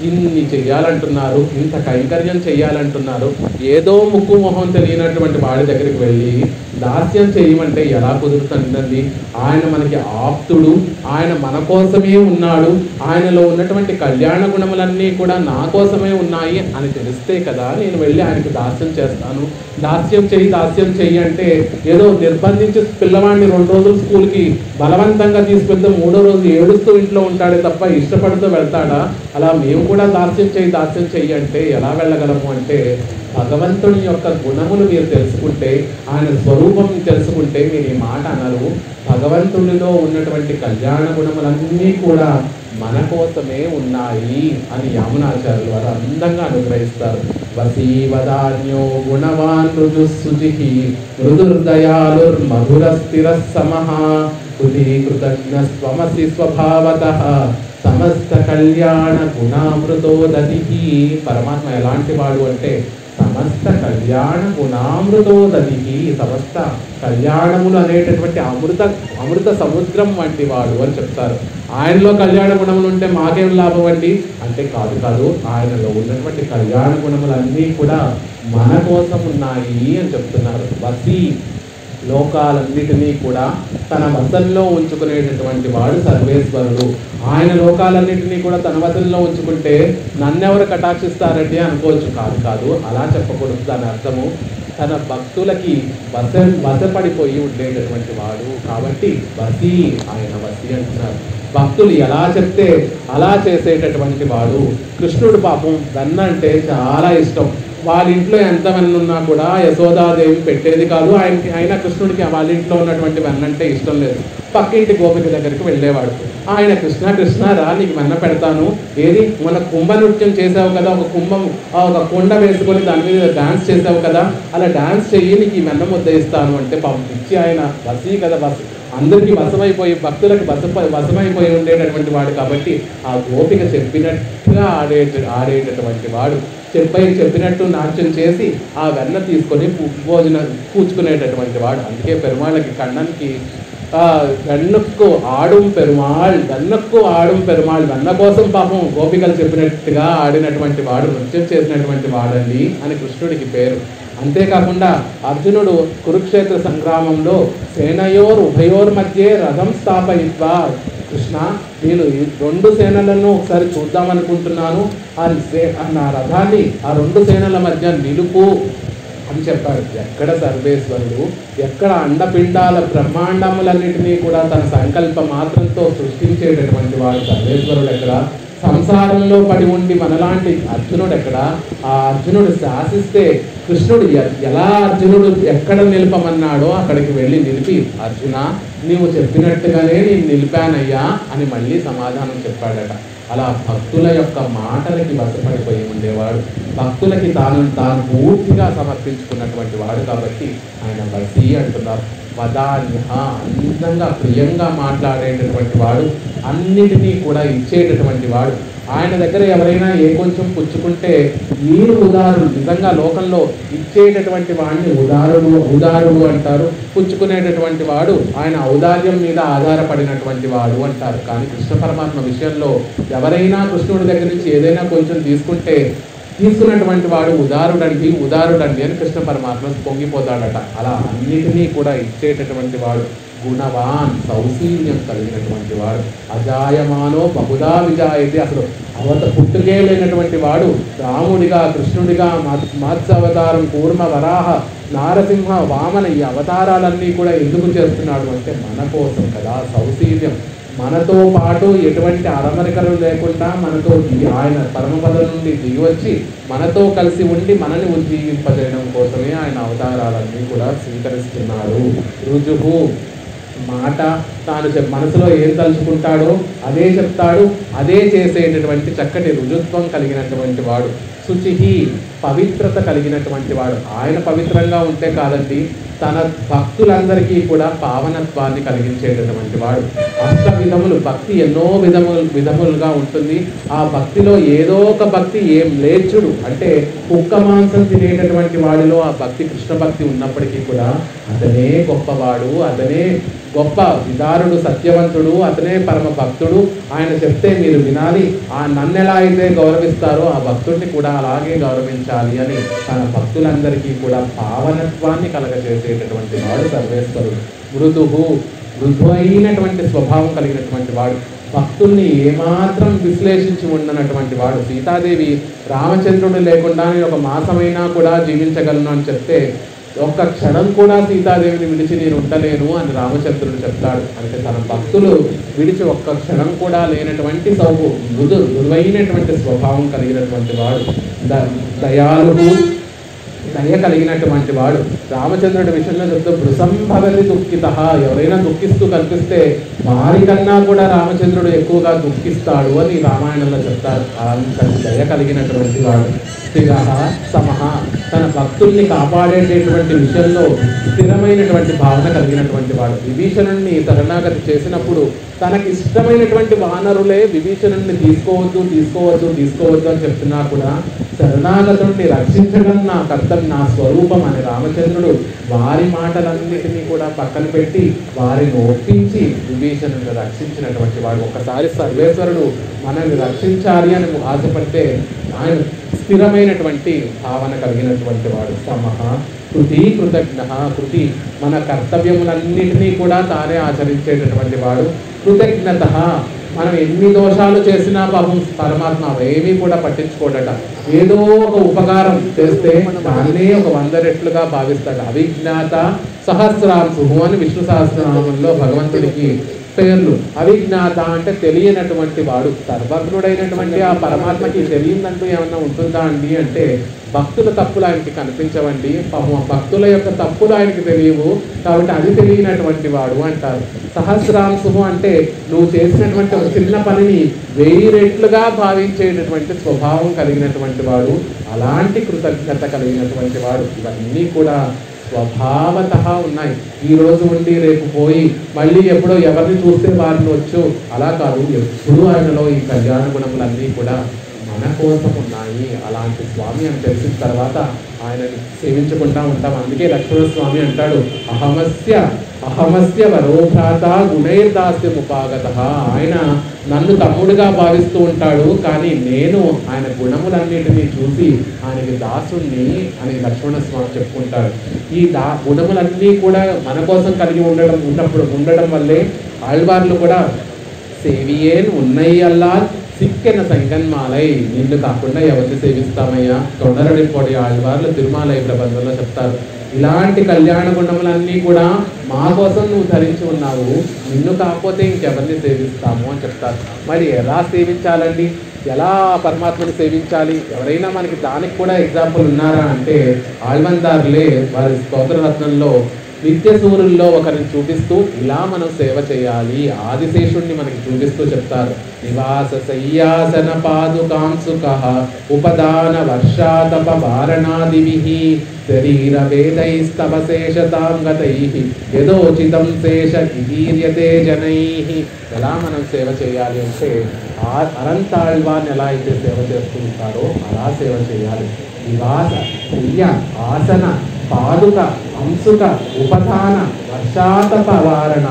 ఇన్ని చెయ్యాలంటున్నారు, ఇంత కైంకర్యం చెయ్యాలంటున్నారు. ఏదో ముక్కు మొహం తెలియనటువంటి వాడి దగ్గరికి వెళ్ళి దాస్యం చేయమంటే ఎలా కుదురుతుందండి? ఆయన మనకి ఆప్తుడు, ఆయన మన కోసమే ఉన్నాడు, ఆయనలో ఉన్నటువంటి కళ్యాణ గుణములన్నీ కూడా నా కోసమే ఉన్నాయి అని తెలిస్తే కదా నేను వెళ్ళి ఆయనకి దాస్యం చేస్తాను. దాస్యం చెయ్యి అంటే ఏదో నిర్బంధించి పిల్లవాడిని 2 రోజులు స్కూల్కి బలవంతంగా తీసుకెళ్తే 3వ రోజు ఏడుస్తూ ఇంట్లో ఉంటాడే తప్ప ఇష్టపడుతూ వెళ్తాడా? అలా మేము కూడా దాస్యం చెయ్యి అంటే ఎలా వెళ్ళగలము అంటే, భగవంతుని యొక్క గుణములు మీరు తెలుసుకుంటే, ఆయన స్వరూపం తెలుసుకుంటే మీరు ఈ మాట అనరు. భగవంతునిలో ఉన్నటువంటి కళ్యాణ గుణములన్నీ కూడా మన కోసమే ఉన్నాయి అని యామునాచార్యులు వారు అందంగా అనుగ్రహిస్తారు. వసీవదాన్యో గుణవాన్ రుజుశుచి మృదుర్దయాలుర్ మధుర స్థిర సమః కృతజ్ఞ స్వమసి స్వభావతః సమస్త కళ్యాణ గుణామృతోదతి. పరమాత్మ ఎలాంటి వాడు అంటే సమస్త కళ్యాణ గుణామృతోదతి, సమస్త కళ్యాణములు అనేటటువంటి అమృత సముద్రం వంటి వాడు అని చెప్తారు. ఆయనలో కళ్యాణ గుణములు ఉంటే మాకేం లాభం అండి అంటే కాదు, ఆయనలో ఉన్నటువంటి కళ్యాణ గుణములన్నీ కూడా మన కోసం ఉన్నాయి అని చెప్తున్నారు. వసి, లోకాలన్నిటినీ కూడా తన వశంలో ఉంచుకునేటటువంటి వాడు సర్వేశ్వరుడు. ఆయన లోకాలన్నిటినీ కూడా తన వశంలో ఉంచుకుంటే నన్నెవరు కటాక్షిస్తారండి అనుకోవచ్చు. కాదు, అలా చెప్పకూడదు. దాని అర్థము తన భక్తులకి వశపడిపోయి ఉండేటటువంటి వాడు కాబట్టి వసి, ఆయన వసి అంటున్నారు. భక్తులు ఎలా చెప్తే అలా చేసేటటువంటి వాడు. కృష్ణుడు పాపం వెన్న అంటే చాలా ఇష్టం. వాళ్ళ ఇంట్లో ఎంత వెన్న ఉన్నా కూడా యశోదాదేవి పెట్టేది కాదు. ఆయన కృష్ణుడికి వాళ్ళ ఇంట్లో ఉన్నటువంటి వెన్న అంటే ఇష్టం లేదు. పక్కింటి గోపిక దగ్గరికి వెళ్ళేవాడు. ఆయన కృష్ణ రా, నీకు వెన్న పెడతాను. ఏది మన కుంభ నృత్యం చేసావు కదా, ఒక కుండ వేసుకొని దాని మీద డాన్స్ చేసావు కదా, అలా డాన్స్ చెయ్యి, నీకు ఈ వెన్న ముద్ద ఇస్తాను అంటే పాపం ఇచ్చి ఆయన వసి కదా, అందరికీ వశమైపోయి, భక్తులకు వశమైపోయి ఉండేటటువంటి వాడు కాబట్టి ఆ గోపిక చెప్పినట్టుగా ఆడేటటువంటి వాడు. చెప్పినట్టు నాట్యం చేసి ఆ వెన్న తీసుకొని భోజనం పూచుకునేటటువంటి వాడు. అందుకే పెరుమాళ్ళకి కണ്ണన్కి వెన్నక్కు ఆడుం పెరుమాళ్, వెన్న కోసం పాపం గోపికలు చెప్పినట్టుగా ఆడినటువంటి వాడు, నృత్యం చేసినటువంటి వాడండి అని కృష్ణుడికి పేరు. అంతేకాకుండా అర్జునుడు కురుక్షేత్ర సంగ్రామంలో ఉభయోర్ మధ్య రథం స్థాపయిత్వా, కృష్ణ నేను ఈ 2 సేనలను ఒకసారి చూద్దామనుకుంటున్నాను, నా రథాన్ని ఆ 2 సేనల మధ్య నిలుపు అని చెప్పాడు. ఎక్కడ సర్వేశ్వరుడు, ఎక్కడ అండపిండాల బ్రహ్మాండములన్నిటినీ కూడా తన సంకల్ప మాత్రంతో సృష్టించేటటువంటి వాడు సర్వేశ్వరుడు ఎక్కడ? సంసారంలో పడి ఉండి మనలాంటి అర్జునుడు ఎక్కడ? ఆ అర్జునుడు శాసిస్తే కృష్ణుడు ఎలా అర్జునుడు ఎక్కడ నిలపమన్నాడో అక్కడికి వెళ్ళి నిలిపి, అర్జున నీవు చెప్పినట్టుగానే నేను నిలిపానయ్యా అని మళ్ళీ సమాధానం చెప్పాడట. అలా భక్తుల యొక్క మాటలకి వశపడిపోయి ఉండేవాడు. భక్తులకి తాను పూర్తిగా సమర్పించుకున్నటువంటి వాడు కాబట్టి ఆయన వసి అంటున్నారు. వదాన్య, అందంగా ప్రియంగా మాట్లాడేటటువంటి వాడు, అన్నిటినీ కూడా ఇచ్చేటటువంటి వాడు. ఆయన దగ్గర ఎవరైనా ఏ కొంచెం పుచ్చుకుంటే మీరు ఉదారుడు. నిజంగా లోకంలో ఇచ్చేటటువంటి వాడిని ఉదారుడు అంటారు. పుచ్చుకునేటటువంటి వాడు ఆయన ఔదార్యం మీద ఆధారపడినటువంటి వాడు అంటారు. కానీ కృష్ణ పరమాత్మ విషయంలో ఎవరైనా కృష్ణుడి దగ్గర నుంచి ఏదైనా కొంచెం తీసుకున్నటువంటి వాడు ఉదారుడండి అని కృష్ణ పరమాత్మ పొంగిపోతాడట. అలా అన్నిటినీ కూడా ఇచ్చేటటువంటి వాడు. గుణవాన్, సౌశీల్యం కలిగినటువంటి వాడు. అజాయమానో బహుదా విజాయతే, అసలు పుట్టుకే లేనటువంటి వాడు. రాముడిగా, కృష్ణుడిగా, మత్స్యావతారం, కూర్మ, వరాహ, నారసింహ, వామన ఈ అవతారాలన్నీ కూడా ఎందుకు చేస్తున్నాడు అంటే మన కోసం కదా. సౌశీల్యం, మనతో పాటు ఎటువంటి అరమరికలు లేకుండా మనతో ఆయన పరమపదం నుండి దిగి వచ్చి మనతో కలిసి ఉండి మనని ఉజ్జీవింపజేయడం కోసమే ఆయన అవతారాలన్నీ కూడా స్వీకరిస్తున్నాడు. రుజువు మాట తాను మనసులో ఏం తలుచుకుంటాడో అదే చెప్తాడు, అదే చేసేటటువంటి చక్కటి రుజుత్వం కలిగినటువంటి వాడు. శుచిహి పవిత్రత కలిగినటువంటి వాడు. ఆయన పవిత్రంగా ఉంటే కాదండి, తన భక్తులందరికీ కూడా పావనత్వాన్ని కలిగించేటటువంటి వాడు. అష్ట విధములు భక్తి ఎన్నో విధములుగా ఉంటుంది. ఆ భక్తిలో ఏదో ఒక భక్తి ఏం లేచుడు అంటే కుక్క మాంసం తినేటటువంటి వాడిలో ఆ భక్తి కృష్ణ భక్తి ఉన్నప్పటికీ కూడా అతనే గొప్పవాడు, అతనే గొప్ప విదారుడు, సత్యవంతుడు, అతనే పరమ భక్తుడు. ఆయన చెప్తే మీరు వినాలి. ఆ నన్ను ఎలా అయితే గౌరవిస్తారో ఆ భక్తుడిని కూడా అలాగే గౌరవించాలి అని తన భక్తులందరికీ కూడా పావనత్వాన్ని కలగజేసేటటువంటి వాడు సర్వేశ్వరుడు. మృదు అయినటువంటి స్వభావం కలిగినటువంటి వాడు. భక్తుల్ని ఏమాత్రం విశ్లేషించి ఉండనటువంటి వాడు. సీతాదేవి రామచంద్రుడు లేకుండా నేను ఒక మాసమైనా కూడా జీవించగలను అని చెప్తే ఒక్క క్షణం కూడా సీతాదేవిని విడిచి నేను ఉండలేను అని రామచంద్రుడు చెప్తాడు. అంటే తన భక్తులు విడిచి ఒక్క క్షణం కూడా లేనటువంటి మృదువైనటువంటి స్వభావం కలిగినటువంటి వాడు. దయాళుడు, దయ కలిగినటువంటి వాడు. రామచంద్రుడి విషయంలో చెప్తూ భృసంభవతి దుఃఖిత, ఎవరైనా దుఃఖిస్తూ కనిపిస్తే వారికన్నా కూడా రామచంద్రుడు ఎక్కువగా దుఃఖిస్తాడు అని రామాయణంలో చెప్తారు. అంతటి దయ కలిగినటువంటి వాడు. స్థిర సమహ, తన భక్తుల్ని కాపాడేటటువంటి విషయంలో స్థిరమైనటువంటి భావన కలిగినటువంటి వాడు. విభీషణుడిని శరణాగతి చేసినప్పుడు తనకి ఇష్టమైనటువంటి వానరులే విభీషణుడిని తీసుకోవద్దు అని చెప్తున్నా కూడా శరణాగతుడిని రక్షించడం నా కర్తవ్యం, నా స్వరూపం అని రామచంద్రుడు వారి మాటలన్నిటినీ కూడా పక్కన పెట్టి వారిని ఒప్పించి విభీషణుడిని రక్షించినటువంటి వాడు. ఒకసారి సర్వేశ్వరుడు మనల్ని రక్షించాలి అని ఆశపడితే ఆయన స్థిరమైనటువంటి భావన కలిగినటువంటి వాడు. సమహ కృతజ్ఞ, మన కర్తవ్యములన్నిటినీ కూడా తానే ఆచరించేటటువంటి వాడు. కృతజ్ఞత, మనం ఎన్ని దోషాలు చేసినా పాపం పరమాత్మ ఏమీ కూడా పట్టించుకోడట. ఏదో ఒక ఉపకారం చేస్తే దాన్నే ఒక 100 రెట్లుగా భావిస్తాడు. అవిజ్ఞాత సహస్రాంశు అని విష్ణు సహస్రనామంలో భగవంతుడికి పేర్లు. అవిజ్ఞాత అంటే తెలియనటువంటి వాడు. సర్వజ్ఞుడైనటువంటి ఆ పరమాత్మకి తెలియదంటూ ఏమన్నా ఉంటుందా అండి అంటే భక్తుల తప్పులు ఆయనకి కనిపించవండి. భక్తుల యొక్క తప్పులు ఆయనకి తెలియవు కాబట్టి అది తెలియనటువంటి వాడు అంటారు. సహస్రాంశు అంటే నువ్వు చేసినటువంటి ఒక చిన్న పనిని 1000 రెట్లుగా భావించేటటువంటి స్వభావం కలిగినటువంటి వాడు. అలాంటి కృతజ్ఞత కలిగినటువంటి వాడు. ఇవన్నీ కూడా స్వభావత ఉన్నాయి. ఈ రోజు ఉండి రేపు పోయి మళ్ళీ ఎప్పుడో ఎవరిని చూస్తే వారిని వచ్చు అలా కాదు. ఎప్పుడూ ఆయనలో ఈ కళ్యాణ గుణములన్నీ కూడా మన కోసం ఉన్నాయి. అలాంటి స్వామి అని తెలిసిన తర్వాత ఆయనని సేవించుకుంటా ఉంటాం. అందుకే లక్ష్మణ స్వామి అంటాడు, అహమస్య వరోభ్రాత గుణైర్దాస్యముపాగత. ఆయన నన్ను తమ్ముడుగా భావిస్తూ ఉంటాడు, కానీ నేను ఆయన గుణములన్నిటినీ చూసి ఆయనకి దాసుణ్ణి అని లక్ష్మణ స్వామి చెప్పుకుంటాడు. ఈ గుణములన్నీ కూడా మన కోసం కలిగి ఉండడం వల్లే ఆళ్వార్లు కూడా సేవియేన్ ఉన్నయ్యల్లా సిక్కెన సంగన్మాలై, నిన్ను కాకుండా ఎవరిని సేవిస్తామయ్యా. తొండరడిపోడి ఆళ్వార్లు తిరుమాలయ ప్రబంధంలో చెప్తారు. ఇలాంటి కళ్యాణ గుణములన్నీ కూడా మా కోసం నువ్వు ధరించి ఉన్నావు, నిన్ను కాకపోతే ఇంకెవరిని సేవిస్తాము అని చెప్తారు. మరి ఎలా సేవించాలండి, ఎలా పరమాత్మని సేవించాలి? ఎవరైనా మనకి దానికి కూడా ఎగ్జాంపుల్ ఉన్నారా అంటే ఆళ్వందారులే వారి స్తోత్రరత్నంలో నిత్య సూరుల్లో ఒకరిని చూపిస్తూ ఇలా మనం సేవ చేయాలి. ఆదిశేషుణ్ణి మనకి చూపిస్తూ చెప్తారు. నివాస సయ్యాసన పాదుకాంసుక ఉపదాన వర్షాతప వారణాదివిః శరీర వేదైస్తవశేషతాం గతైః యదోచితం శేష విహీర్యతే జనైః. ఎలా మనం సేవ చేయాలి అంటే అనంతాళ్వాన్ని ఎలా అయితే సేవ చేస్తూ ఉంటారో అలా సేవ చేయాలి. నివాస శయ్య ఆసన పాదుక అంశుక ఉపధాన వర్షాతప వారణ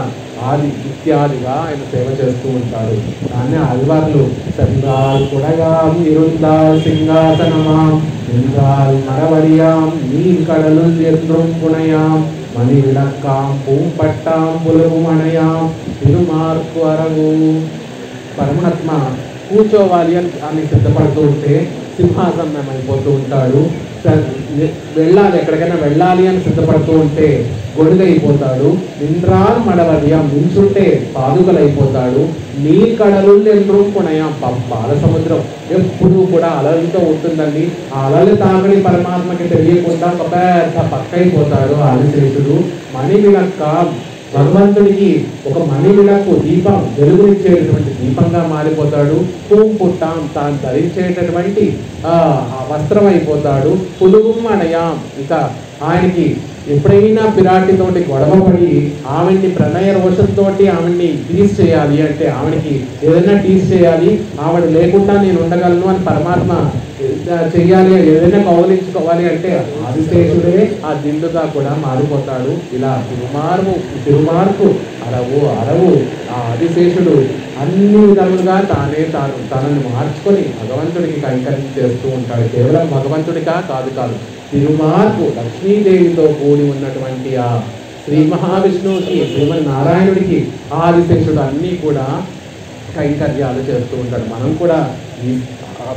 ఆది ఇత్యాదిగా ఆయన సేవ చేస్తూ ఉంటారు. దాన్ని ఆళ్వార్లు సంగాల్ కుడగాం ఇరుందాల్ సింగాసనమాం ఇంద్రాల్ మరవడియాం నీ కడలు ఎంద్రం పుణయాం మణి విளக்காం పూంపట్టాం పులుమణయాం తిరుమార్కు అరగు. పరమాత్మ కూర్చోవాలి అని సిద్ధపడుతూ ఉంటే సింహాసనం అయిపోతూ ఉంటాడు. వెళ్ళాలి, ఎక్కడికైనా వెళ్ళాలి అని సిద్ధపడుతూ ఉంటే గొడుగైపోతాడు. నింద్రాల్ మడవడియం, నించుంటే పాదుకలైపోతాడు. నీ కడలు ఎండ్రూ కొనయా, బాల సముద్రం ఎప్పుడూ కూడా అలలతో ఉంటుందండి. ఆ అలలు తాగని పరమాత్మకి తెలియకుండా ఒక పెద్ద పక్కైపోతాడు ఆదిశేషుడు. మణివిలక్క భగవంతుడికి ఒక మణివిలకు దీపం, వెలుగునిచ్చేటటువంటి దీపంగా మారిపోతాడు. పుట్టాం, తాను ధరించేటటువంటి ఆ వస్త్రం అయిపోతాడు. పులుగుమ్మనయాం, ఇక ఆయనకి ఎప్పుడైనా పిరాటితోటి గొడవపడి ఆమెని ప్రణయ రోషంతో ఆమెని టీస్ చేయాలి అంటే, ఆమెకి ఏదైనా టీస్ చేయాలి, ఆవిడ లేకుండా నేను ఉండగలను అని పరమాత్మ చెయ్యాలి, ఏదైనా కౌలించుకోవాలి అంటే ఆదిశేషుడే ఆ దిండుగా కూడా మారిపోతాడు. ఇలా తిరుమార్పు అరవు ఆ ఆదిశేషుడు అన్ని విధాలుగా తనని మార్చుకొని భగవంతుడికి కైంకర్యం చేస్తూ ఉంటాడు. కేవలం భగవంతుడిగా కాదు, తిరుమార్పు లక్ష్మీదేవితో కూడి ఉన్నటువంటి ఆ శ్రీ మహావిష్ణువుకి, శ్రీమన్నారాయణుడికి ఆదిశేషుడు అన్నీ కూడా కైంకర్యాలు చేస్తూ ఉంటాడు. మనం కూడా ఈ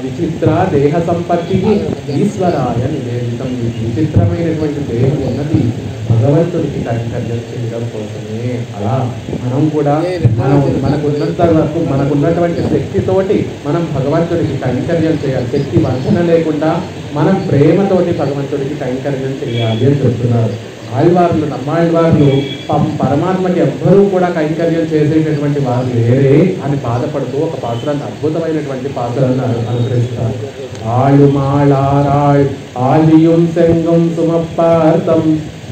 విచిత్ర దేహ సంపత్తికి ఈశ్వరాయ నివేదితం, విచిత్రమైనటువంటి దేహం ఉన్నది భగవంతుడికి కైంకర్యం చేయడం కోసమే. అలా మనం కూడా మనకున్నంత వరకు మనకున్నటువంటి శక్తితోటి మనం భగవంతుడికి కైంకర్యం చేయాలి. శక్తి వంచన లేకుండా మనం ప్రేమతోటి భగవంతుడికి కైంకర్యం చేయాలి అని చెప్తున్నారు. ఆళ్వార్లు, నమ్మాళ్వార్లు పరమాత్మకి ఎవ్వరూ కూడా కైంకర్యం చేసేటటువంటి వారు లేరే అని బాధపడుతూ ఒక పాత్రను, అద్భుతమైనటువంటి పాత్రను అనుసరిస్తారు. ఆళుమాళారాళ్ ఆలియుం సెంగం సుమప్పార్థం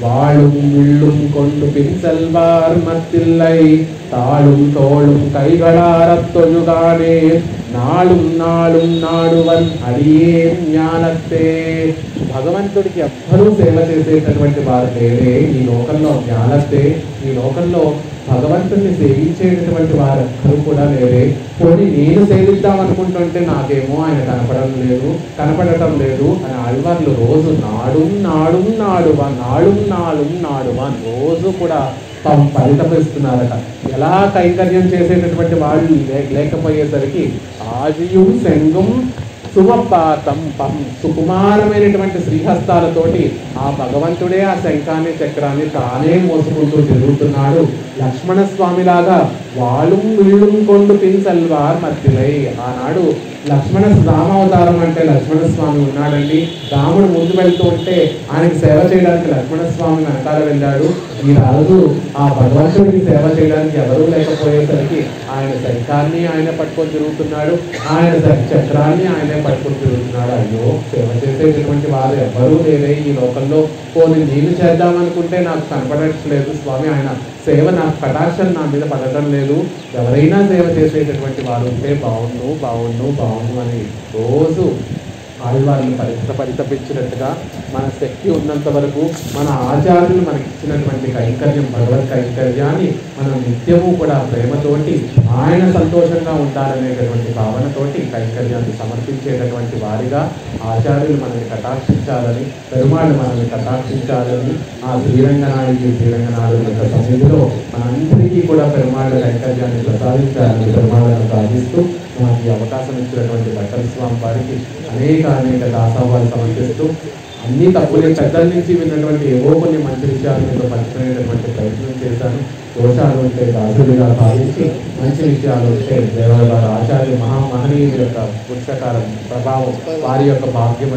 வாழும் விள்ளும் கொண்டு பின் செல்வார் மத்தில்லை தாளும் தோளும் கைகளாரத் தொழுகானே నాళుం నాళుం నాడువన్ అడియే జ్ఞానస్తే. భగవంతుడికి ఎవ్వరూ సేవ చేసేటటువంటి వారు లేరే ఈ లోకంలో. జ్ఞానస్తే, ఈ లోకంలో భగవంతుడిని సేవించేటటువంటి వారు ఎవ్వరూ కూడా లేరే. పోనీ నేను సేవిద్దాం అనుకుంటుంటే నాకేమో ఆయన కనపడటం లేదు అని ఆళ్వార్లు రోజు నాడుం నాడుం నాడువన్, నాళుం నాళుం నాడువన్ రోజు కూడా పరితపిస్తున్నారట. ఎలా కైంకర్యం చేసేటటువంటి వాళ్ళు లేకపోయేసరికి ఆజియుం శంగుం సుమపాతం సుకుమారమైనటువంటి శ్రీహస్తాలతోటి ఆ భగవంతుడే ఆ శంఖాన్ని చక్రాన్ని తానే మోసుకుంటూ తిరుగుతున్నాడు. లక్ష్మణస్వామిలాగా వాళుం వీళ్ళుం కొండు పిన్సల్వార్ మధ్యలై. ఆనాడు లక్ష్మణ రామావతారం అంటే లక్ష్మణస్వామి ఉన్నాడండి. రాముడు ముందు వెళ్తూ ఉంటే ఆయనకి సేవ చేయడానికి లక్ష్మణస్వామి వెనకాల వెళ్ళాడు. ఈ రోజు ఆ భగవంతుడికి సేవ చేయడానికి ఎవరూ లేకపోయేసరికి ఆయన శంఖాన్ని ఆయన పట్టుకొని తిరుగుతున్నాడు, ఆయన చక్రాన్ని ఆయనే పట్టుకొని తిరుగుతున్నాడు. అయ్యో, సేవ చేసేటటువంటి వారు ఎవ్వరూ లేరే ఈ లోకంలో. పోనీ నేను చేద్దామనుకుంటే నాకు కనపడట్లేదు స్వామి, ఆయన సేవ నాకు కటాక్షం నా మీద పడటం లేదు. ఎవరైనా సేవ చేసేటటువంటి వారు ఉంటే బాగుండు అని రోజు ఆళ్వార్లు పరితపించినట్టుగా మన శక్తి ఉన్నంత వరకు మన ఆచార్యులు మనకి ఇచ్చినటువంటి కైంకర్యం, భగవత్ కైంకర్యాన్ని మనం నిత్యము కూడా ప్రేమతోటి ఆయన సంతోషంగా ఉండాలనేటటువంటి భావనతోటి కైంకర్యాన్ని సమర్పించేటటువంటి వారిగా ఆచార్యులు మనల్ని కటాక్షించాలని, పెరుమాళ్ళు మనల్ని కటాక్షించాలని ఆ శ్రీరంగనాథుడి యొక్క సన్నిధిలో మనందరికీ కూడా పెరుమాళ్ళ కైంకర్యాన్ని ప్రసాదించాలని పెరుమాళ్ళను ప్రార్థిస్తూ మనకి అవకాశం ఇచ్చినటువంటి భట్టర్ స్వామి వారికి అనేక దాసోహాలు సమర్పిస్తూ అన్ని తప్పులే పెద్దల నుంచి విన్నటువంటి ఏవో కొన్ని మంచి విషయాలు మీతో పంచుకునేటటువంటి ప్రయత్నం చేశాను. దోషాలు ఉంటే దాసులుగా భావించి, మంచి విషయాలు ఉంటే దేవాలయ ఆచార్య మహామహనీయుల యొక్క పుస్తకాల ప్రభావం, వారి యొక్క భాగ్యం